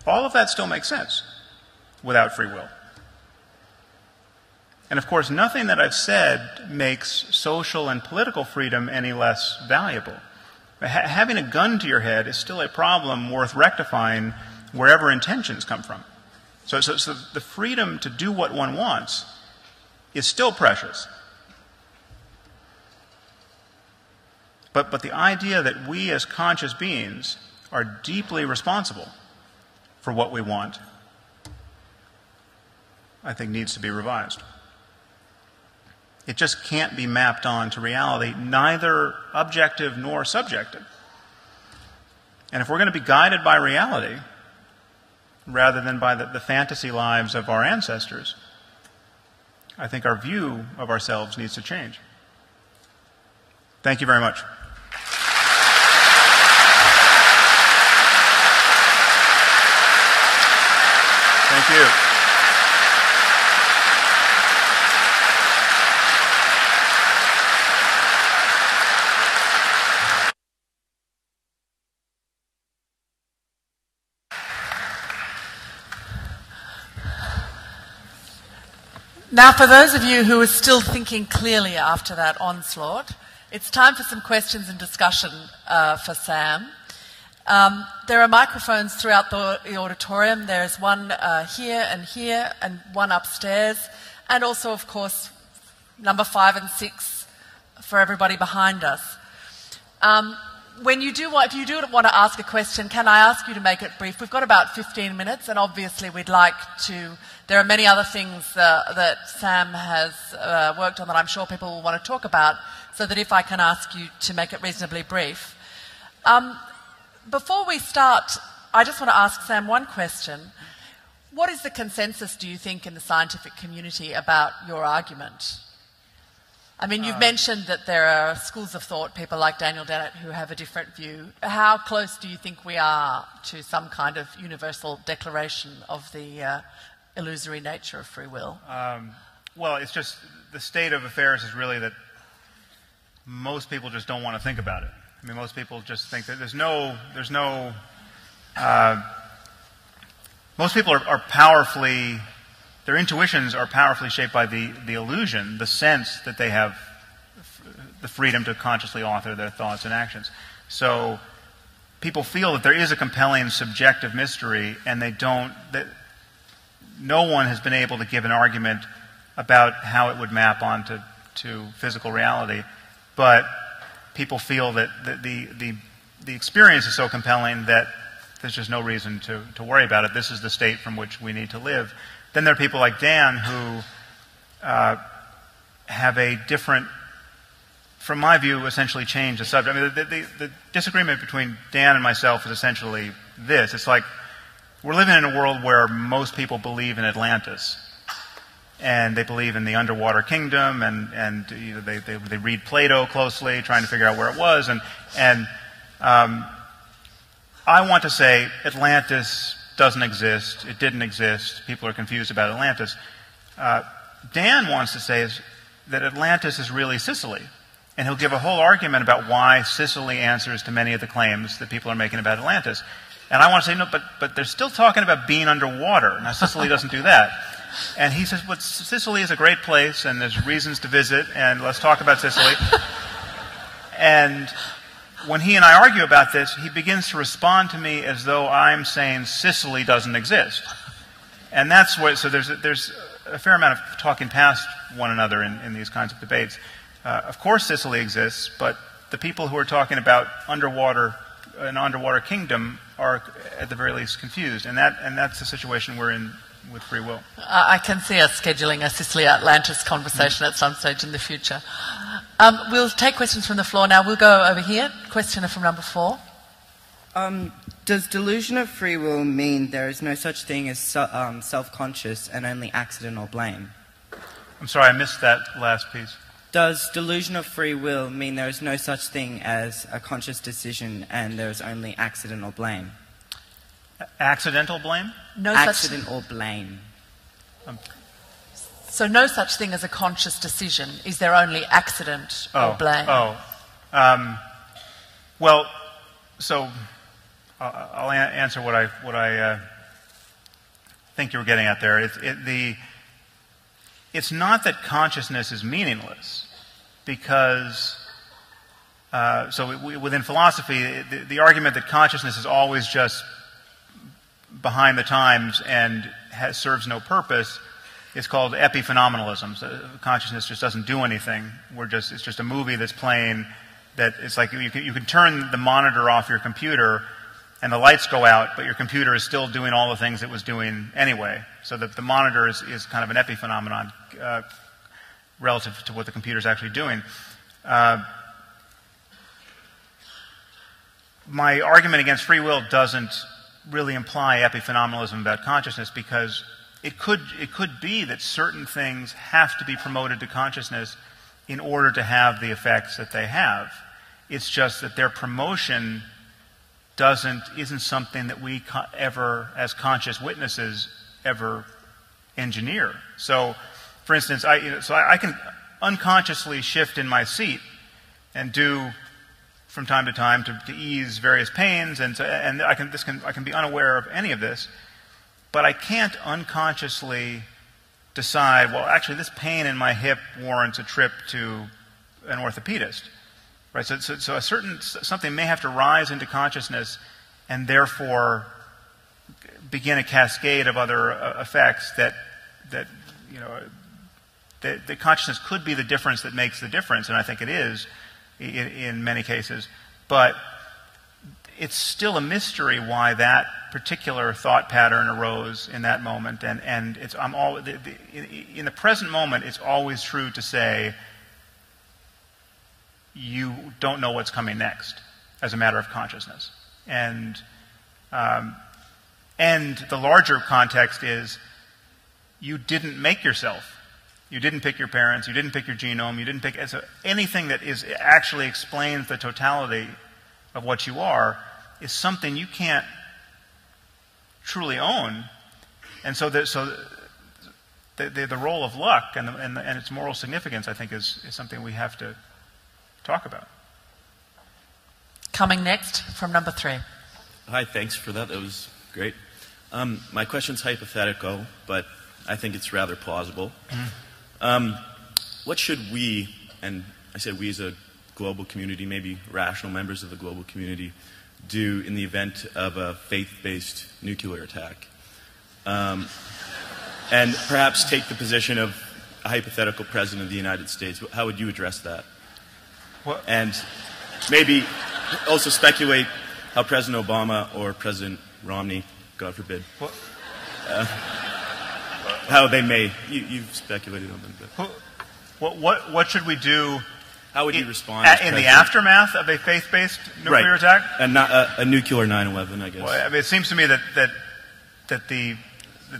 All of that still makes sense without free will. And of course, nothing that I've said makes social and political freedom any less valuable. Having a gun to your head is still a problem worth rectifying wherever intentions come from. So the freedom to do what one wants is still precious. But the idea that we as conscious beings are deeply responsible for what we want, I think needs to be revised. It just can't be mapped on to reality, neither objective nor subjective. And if we're going to be guided by reality, rather than by the fantasy lives of our ancestors, I think our view of ourselves needs to change. Thank you very much. Thank you. Now, for those of you who are still thinking clearly after that onslaught, it's time for some questions and discussion for Sam. There are microphones throughout the auditorium. There's one here, and one upstairs, and also, of course, number 5 and 6 for everybody behind us. If you do want to ask a question, can I ask you to make it brief? We've got about 15 minutes, and obviously we'd like to... There are many other things that Sam has worked on that I'm sure people will want to talk about, so that if I can ask you to make it reasonably brief. Before we start, I just want to ask Sam one question. What is the consensus, do you think, in the scientific community about your argument? I mean, you've mentioned that there are schools of thought, people like Daniel Dennett, who have a different view. How close do you think we are to some kind of universal declaration of the illusory nature of free will? Well, it's just the state of affairs is really that most people just don't want to think about it. I mean, most people just think that most people are powerfully, their intuitions are powerfully shaped by the illusion, the sense that they have the freedom to consciously author their thoughts and actions. So people feel that there is a compelling subjective mystery, and no one has been able to give an argument about how it would map onto physical reality. But people feel that the experience is so compelling that there's just no reason to worry about it. This is the state from which we need to live. Then there are people like Dan who have a different, from my view, essentially change the subject. I mean, the disagreement between Dan and myself is essentially this. It's like we're living in a world where most people believe in Atlantis. And they believe in the underwater kingdom, and they read Plato closely, trying to figure out where it was. And I want to say Atlantis doesn't exist. It didn't exist. People are confused about Atlantis. Dan wants to say that Atlantis is really Sicily. And he'll give a whole argument about why Sicily answers to many of the claims that people are making about Atlantis. And I want to say, no, but they're still talking about being underwater. Now, Sicily doesn't do that. And he says, well, Sicily is a great place, and there's reasons to visit, and let's talk about Sicily. And when he and I argue about this, he begins to respond to me as though I'm saying Sicily doesn't exist. And that's what, so there's a fair amount of talking past one another in these kinds of debates. Of course Sicily exists, but the people who are talking about underwater an underwater kingdom are at the very least confused, and that's the situation we're in with free will. I can see us scheduling a Sicily Atlantis conversation at some stage in the future. We'll take questions from the floor now. We'll go over here. Questioner from number 4. Does delusion of free will mean there is no such thing as self-conscious and only accidental blame? I'm sorry, I missed that last piece. Does delusion of free will mean there is no such thing as a conscious decision and there is only accidental blame? Accidental blame? No Accident or blame. So no such thing as a conscious decision. Is there only accident or blame? Well, so I'll answer what I think you were getting at there. It's not that consciousness is meaningless, because within philosophy, the argument that consciousness is always just behind the times and serves no purpose is called epiphenomenalism. So consciousness just doesn't do anything. It's just a movie that's playing. That it's like you can turn the monitor off your computer and the lights go out, but your computer is still doing all the things it was doing anyway. So the monitor is kind of an epiphenomenon relative to what the computer is actually doing. My argument against free will doesn't really imply epiphenomenalism about consciousness, because it could be that certain things have to be promoted to consciousness in order to have the effects that they have. It's just that their promotion isn't something that we ever, as conscious witnesses, ever engineer. So, for instance, I can unconsciously shift in my seat and do from time to time to ease various pains, and I can be unaware of any of this, but I can't unconsciously decide, well, actually, this pain in my hip warrants a trip to an orthopedist. Right, so something may have to rise into consciousness and therefore begin a cascade of other effects that consciousness could be the difference that makes the difference, and I think it is in many cases. But it's still a mystery why that particular thought pattern arose in that moment, and in the present moment, it's always true to say, you don't know what's coming next as a matter of consciousness. And the larger context is, you didn't make yourself. You didn't pick your parents. You didn't pick your genome. You didn't pick anything that actually explains the totality of what you are is something you can't truly own. And so the role of luck and its moral significance, I think, is something we have to talk about. Coming next from number 3. Hi, thanks for that. That was great. My question's hypothetical, but I think it's rather plausible. What should we, and I said we as a global community, maybe rational members of the global community, do in the event of a faith-based nuclear attack? And perhaps take the position of a hypothetical president of the United States. How would you address that? What? And maybe also speculate how President Obama or President Romney, God forbid, how they may. You've speculated on them. But What should we do? How would you respond in the aftermath of a faith-based nuclear attack? And not a nuclear 9/11, I guess. Well, I mean, it seems to me that the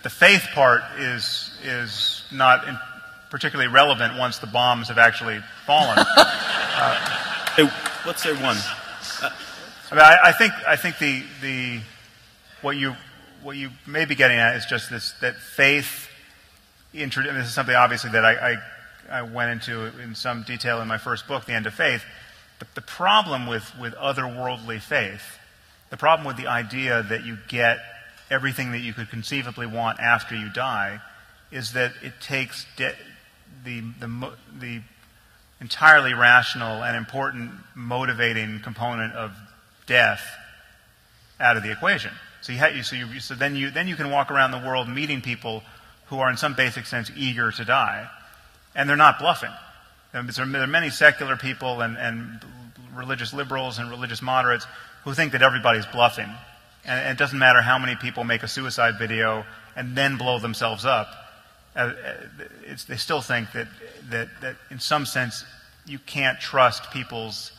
faith part is not particularly relevant once the bombs have actually fallen. What's their one? I mean, I think what you may be getting at is just that faith. And this is something obviously that I went into in some detail in my first book, The End of Faith. The problem with otherworldly faith, the problem with the idea that you get everything that you could conceivably want after you die, is that it takes the entirely rational and important motivating component of death out of the equation. So then you can walk around the world meeting people who are in some basic sense eager to die, and they're not bluffing. There are many secular people and religious liberals and religious moderates who think that everybody's bluffing. And it doesn't matter how many people make a suicide video and then blow themselves up. They still think that in some sense you can't trust people's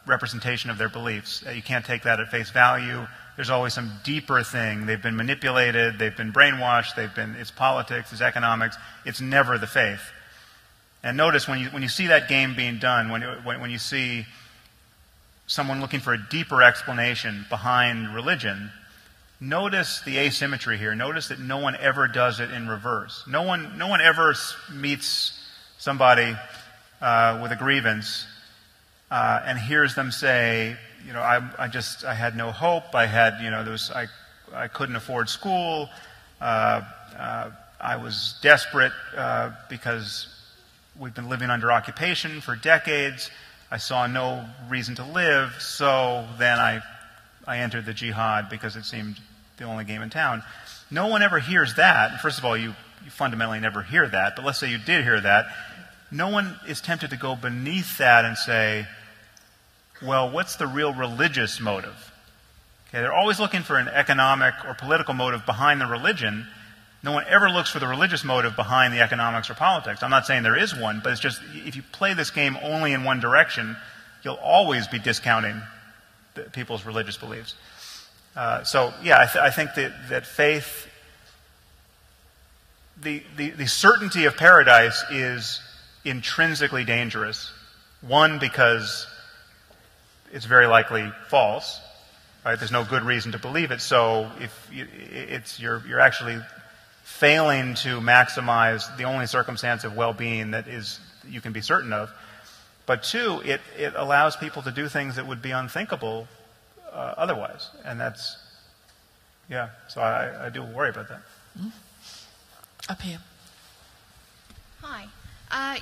representation of their beliefs. You can't take that at face value. There's always some deeper thing. They've been manipulated, they've been brainwashed, it's politics, it's economics. It's never the faith. And notice when you see that game being done, when you see someone looking for a deeper explanation behind religion, notice the asymmetry here. Notice that no one ever does it in reverse. No one ever meets somebody with a grievance and hears them say, I had no hope. I couldn't afford school. I was desperate because we've been living under occupation for decades. I saw no reason to live, so then I entered the jihad because it seemed the only game in town. No one ever hears that. First of all, you fundamentally never hear that, but let's say you did hear that. No one is tempted to go beneath that and say, well, what's the real religious motive? Okay, they're always looking for an economic or political motive behind the religion. No one ever looks for the religious motive behind the economics or politics. I'm not saying there is one, but it's just if you play this game only in one direction, you'll always be discounting people's religious beliefs. I think that faith, the certainty of paradise is intrinsically dangerous. One, because it's very likely false. Right? There's no good reason to believe it. So if you're actually failing to maximize the only circumstance of well-being that you can be certain of. But two, it allows people to do things that would be unthinkable otherwise. And so I do worry about that. Up here. Hi.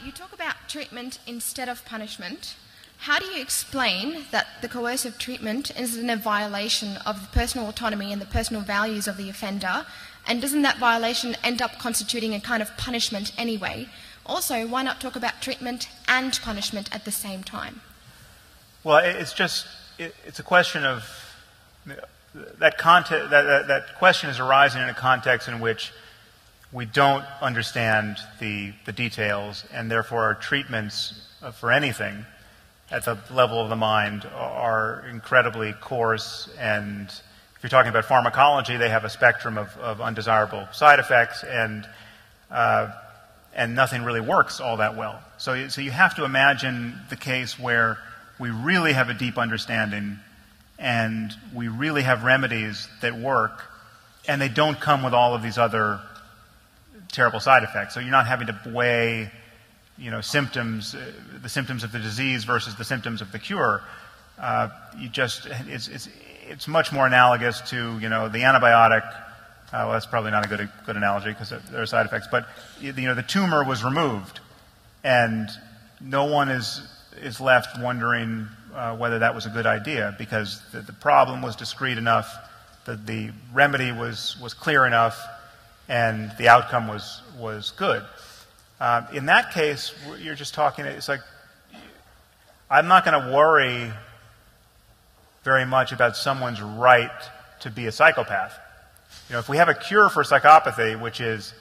You talk about treatment instead of punishment. How do you explain that the coercive treatment is in a violation of the personal autonomy and the personal values of the offender? And doesn't that violation end up constituting a kind of punishment anyway? Also, why not talk about treatment and punishment at the same time? Well, it's a question of that question is arising in a context in which we don't understand the details, and therefore our treatments for anything at the level of the mind are incredibly coarse. And if you're talking about pharmacology, they have a spectrum of undesirable side effects, and nothing really works all that well. So you have to imagine the case where we really have a deep understanding and we really have remedies that work, and they don't come with all of these other terrible side effects. So you're not having to weigh symptoms, the symptoms of the disease versus the symptoms of the cure. It's much more analogous to the antibiotic. Well, that's probably not a good analogy because there are side effects. But the tumor was removed, and no one is left wondering whether that was a good idea, because the problem was discrete enough, that the remedy was clear enough, and the outcome was good. In that case, you're just talking. It's like I'm not going to worry very much about someone's right to be a psychopath. If we have a cure for psychopathy, which is,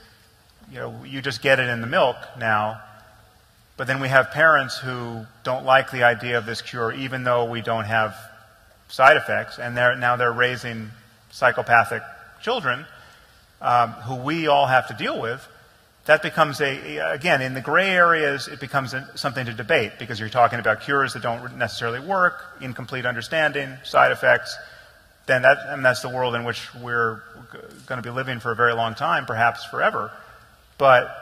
you just get it in the milk now, but then we have parents who don't like the idea of this cure, even though we don't have side effects, and they're raising psychopathic children who we all have to deal with. That becomes again, in the gray areas, it becomes something to debate, because you're talking about cures that don't necessarily work, incomplete understanding, side effects. And that's the world in which we're going to be living for a very long time, perhaps forever. But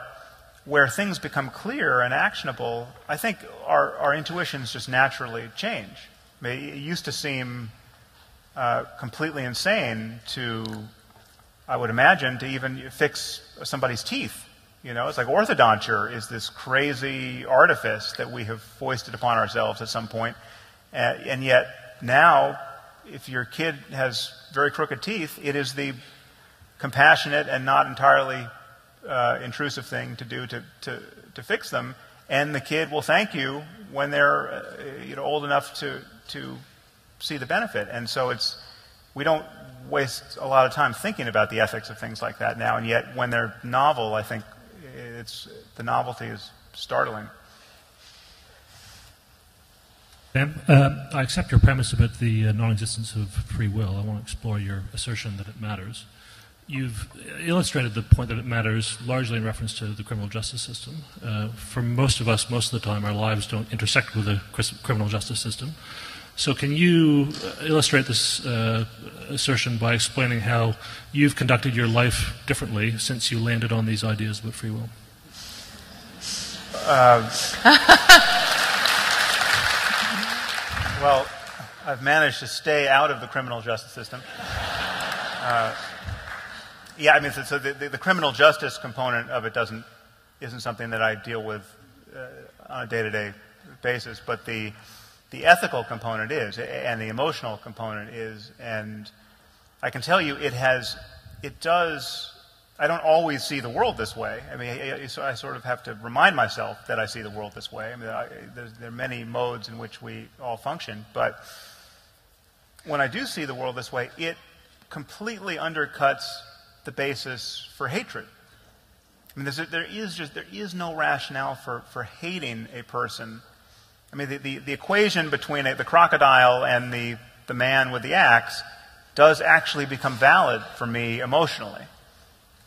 where things become clear and actionable, I think our intuitions just naturally change. I mean, it used to seem completely insane I would imagine, to even fix somebody's teeth. It's like orthodonture is this crazy artifice that we have foisted upon ourselves at some point. And yet now, if your kid has very crooked teeth, it is the compassionate and not entirely intrusive thing to do to fix them. and the kid will thank you when they're old enough to see the benefit. And so we don't waste a lot of time thinking about the ethics of things like that now, and yet when they're novel, I think the novelty is startling. Sam, I accept your premise about the non-existence of free will. I want to explore your assertion that it matters. You've illustrated the point that it matters largely in reference to the criminal justice system. For most of us, most of the time, our lives don't intersect with the criminal justice system. So can you illustrate this assertion by explaining how you've conducted your life differently since you landed on these ideas about free will? Well, I've managed to stay out of the criminal justice system. Yeah, I mean, so the criminal justice component of it isn't something that I deal with on a day-to-day basis, but the ethical component is, and the emotional component is, and I can tell you it does. I don't always see the world this way. I mean, I sort of have to remind myself that I see the world this way. I mean, there are many modes in which we all function, but when I do see the world this way, it completely undercuts the basis for hatred. I mean, there is no rationale for hating a person. I mean, the equation between the crocodile and the man with the axe does actually become valid for me emotionally.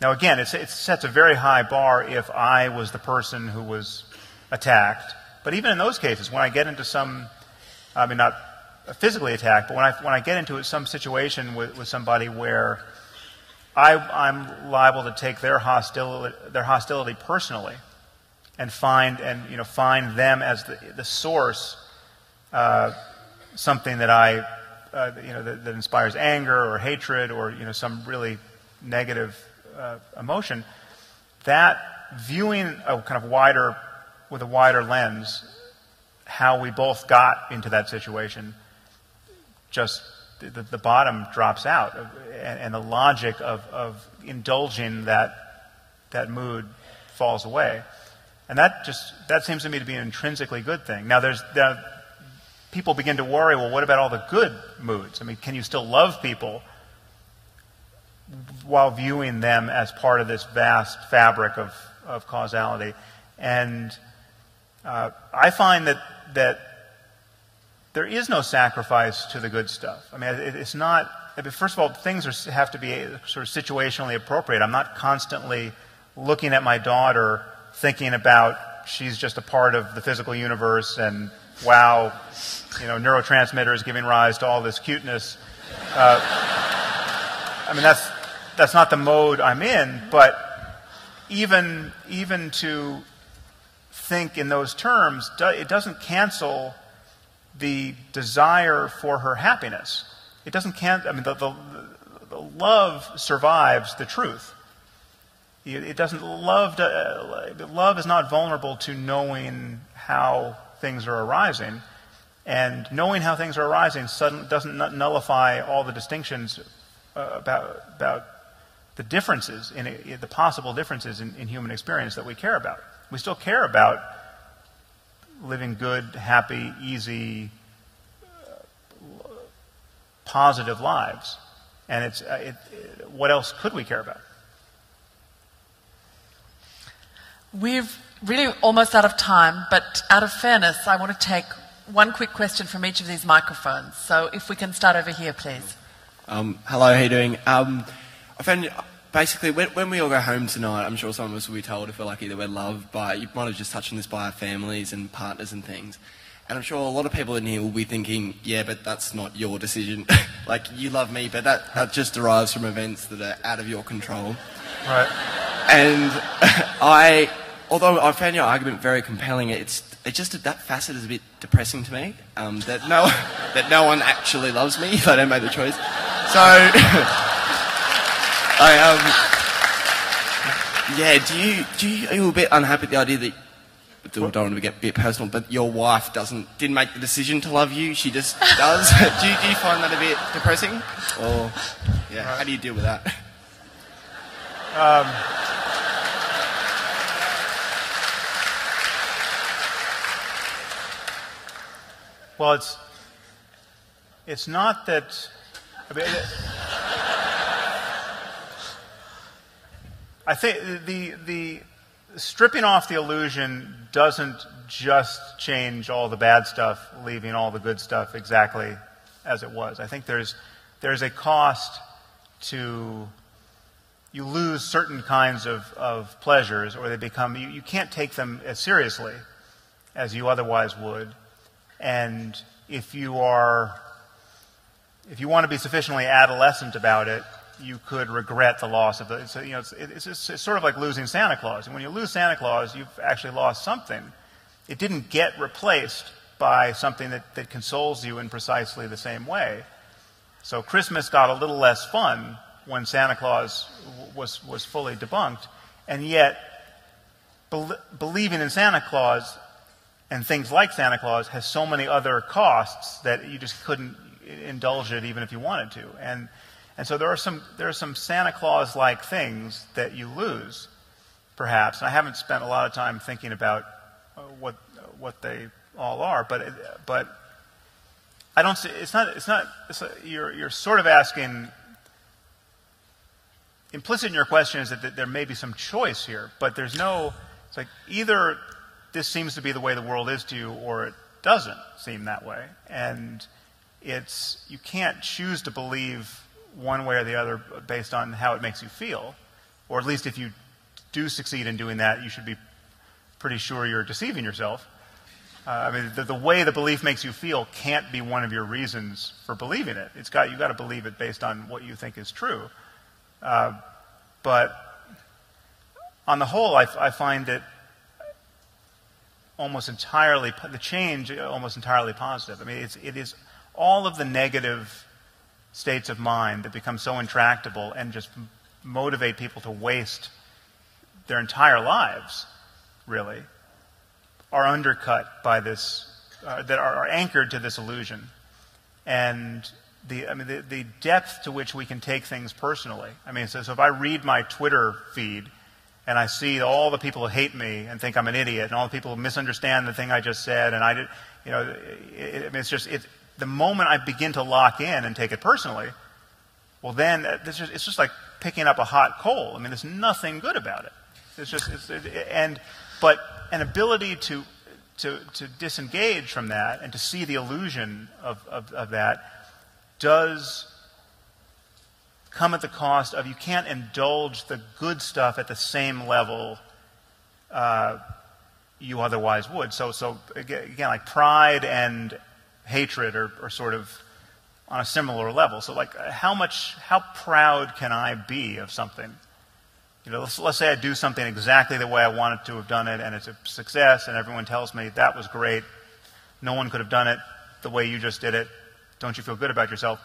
Now, again, it sets a very high bar if I was the person who was attacked. But even in those cases, when I get into not physically attacked, but when I get into some situation with somebody where I'm liable to take their hostility personally, and find them as the source, something that that inspires anger or hatred or some really negative emotion. That viewing with a wider lens, how we both got into that situation, just the bottom drops out, and the logic of indulging that mood falls away. And that seems to me to be an intrinsically good thing. Now, people begin to worry, well, what about all the good moods? I mean, can you still love people while viewing them as part of this vast fabric of causality? And I find that there is no sacrifice to the good stuff. I mean, it's not. I mean, first of all, things have to be sort of situationally appropriate. I'm not constantly looking at my daughter thinking about she's just a part of the physical universe and wow, neurotransmitters giving rise to all this cuteness. I mean, that's not the mode I'm in, but even to think in those terms, it doesn't cancel the desire for her happiness. It doesn't cancel. I mean, the love survives the truth. It doesn't. Love is not vulnerable to knowing how things are arising, and knowing how things are arising doesn't nullify all the distinctions about the differences the possible differences in human experience that we care about. We still care about living good, happy, easy, positive lives, and what else could we care about? We're really almost out of time, but out of fairness, I want to take one quick question from each of these microphones. So if we can start over here, please. Hello, how are you doing? I found basically when we all go home tonight, I'm sure some of us will be told if we're lucky that we're loved by, you might have just touched on this, by our families and partners and things. And I'm sure a lot of people in here will be thinking, yeah, but that's not your decision. Like, you love me, but that just derives from events that are out of your control. Right. And although I found your argument very compelling, it's just that facet is a bit depressing to me. That no one actually loves me if I don't make the choice. So, are you a bit unhappy at the idea that, don't want to get a bit personal, but your wife didn't make the decision to love you, she just does? do you find that a bit depressing? Or, how do you deal with that? Well, it's not that. I think the stripping off the illusion doesn't just change all the bad stuff, leaving all the good stuff exactly as it was. I think there's a cost to, you lose certain kinds of pleasures, or they become, you can't take them as seriously as you otherwise would. And if you want to be sufficiently adolescent about it, you could regret the loss of it. So, it's sort of like losing Santa Claus. And when you lose Santa Claus, you've actually lost something. It didn't get replaced by something that consoles you in precisely the same way. So Christmas got a little less fun when Santa Claus was fully debunked, and yet believing in Santa Claus and things like Santa Claus has so many other costs that you just couldn't indulge it even if you wanted to. And so there are some Santa Claus-like things that you lose, perhaps. And I haven't spent a lot of time thinking about what they all are, but I don't see. You're sort of asking. Implicit in your question is that there may be some choice here, but there's no. It's like either this seems to be the way the world is to you, or it doesn't seem that way, and you can't choose to believe one way or the other based on how it makes you feel, or at least if you do succeed in doing that, you should be pretty sure you're deceiving yourself. The way the belief makes you feel can't be one of your reasons for believing it. You've got to believe it based on what you think is true. But on the whole, I find that the change almost entirely positive. It is all of the negative states of mind that become so intractable and just motivate people to waste their entire lives, really, are undercut by this, that are anchored to this illusion. And the depth to which we can take things personally. So if I read my Twitter feed and I see all the people who hate me and think I'm an idiot, and all the people who misunderstand the thing I just said, and the moment I begin to lock in and take it personally, well, then it's just like picking up a hot coal. There's nothing good about it. But an ability to disengage from that and to see the illusion of that does come at the cost of, you can't indulge the good stuff at the same level you otherwise would. So again, like pride and hatred are sort of on a similar level. So like how proud can I be of something? Let's say I do something exactly the way I wanted to have done it, and it's a success, and everyone tells me that was great. No one could have done it the way you just did it. Don't you feel good about yourself?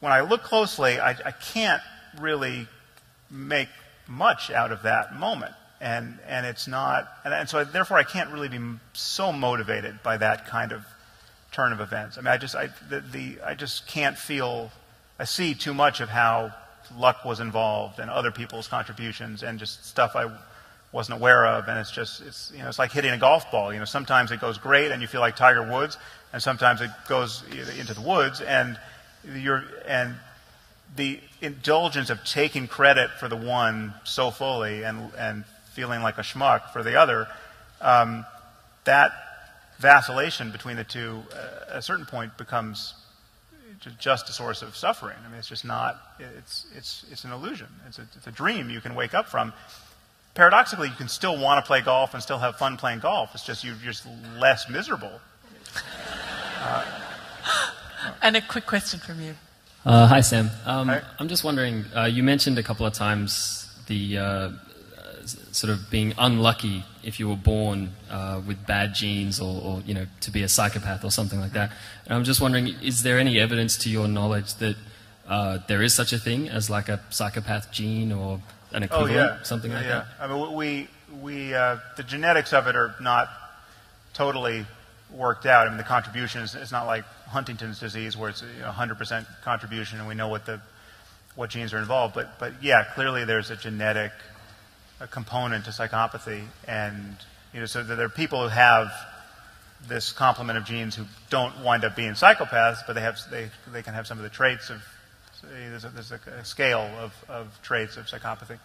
When I look closely, I can't really make much out of that moment, and it's not, and so therefore I can't really be so motivated by that kind of turn of events. I just can't feel. I see too much of how luck was involved and other people's contributions and just stuff I wasn't aware of, and it's like hitting a golf ball. Sometimes it goes great and you feel like Tiger Woods, and sometimes it goes into the woods, and the indulgence of taking credit for the one so fully and feeling like a schmuck for the other, that vacillation between the two at a certain point becomes just a source of suffering. It's just not. It's an illusion. It's a dream you can wake up from. Paradoxically, you can still want to play golf and still have fun playing golf. It's just you're just less miserable. And a quick question from you. Hi, Sam. Hi. I'm just wondering. You mentioned a couple of times the sort of being unlucky if you were born with bad genes, or to be a psychopath or something like that. And I'm just wondering, is there any evidence to your knowledge that there is such a thing as like a psychopath gene or an equivalent, something like that? The genetics of it are not totally worked out. The contribution is not like Huntington's disease where it's 100% contribution and we know what genes are involved. But yeah, clearly there's a genetic component to psychopathy, and so there are people who have this complement of genes who don't wind up being psychopaths, but they can have some of the traits of, there's a scale of traits of psychopathy.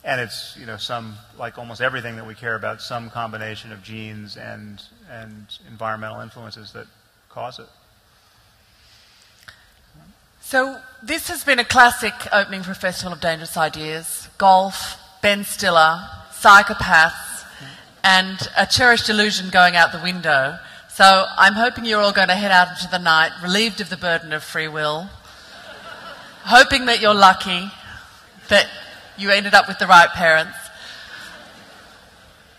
And it's, some, like almost everything that we care about, some combination of genes and environmental influences that cause it. So this has been a classic opening for a Festival of Dangerous Ideas. Golf, Ben Stiller, psychopaths, and a cherished illusion going out the window. So I'm hoping you're all going to head out into the night, relieved of the burden of free will, hoping that you're lucky, that you ended up with the right parents.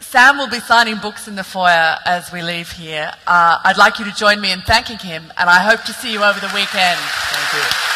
Sam will be signing books in the foyer as we leave here. I'd like you to join me in thanking him, and I hope to see you over the weekend. Thank you.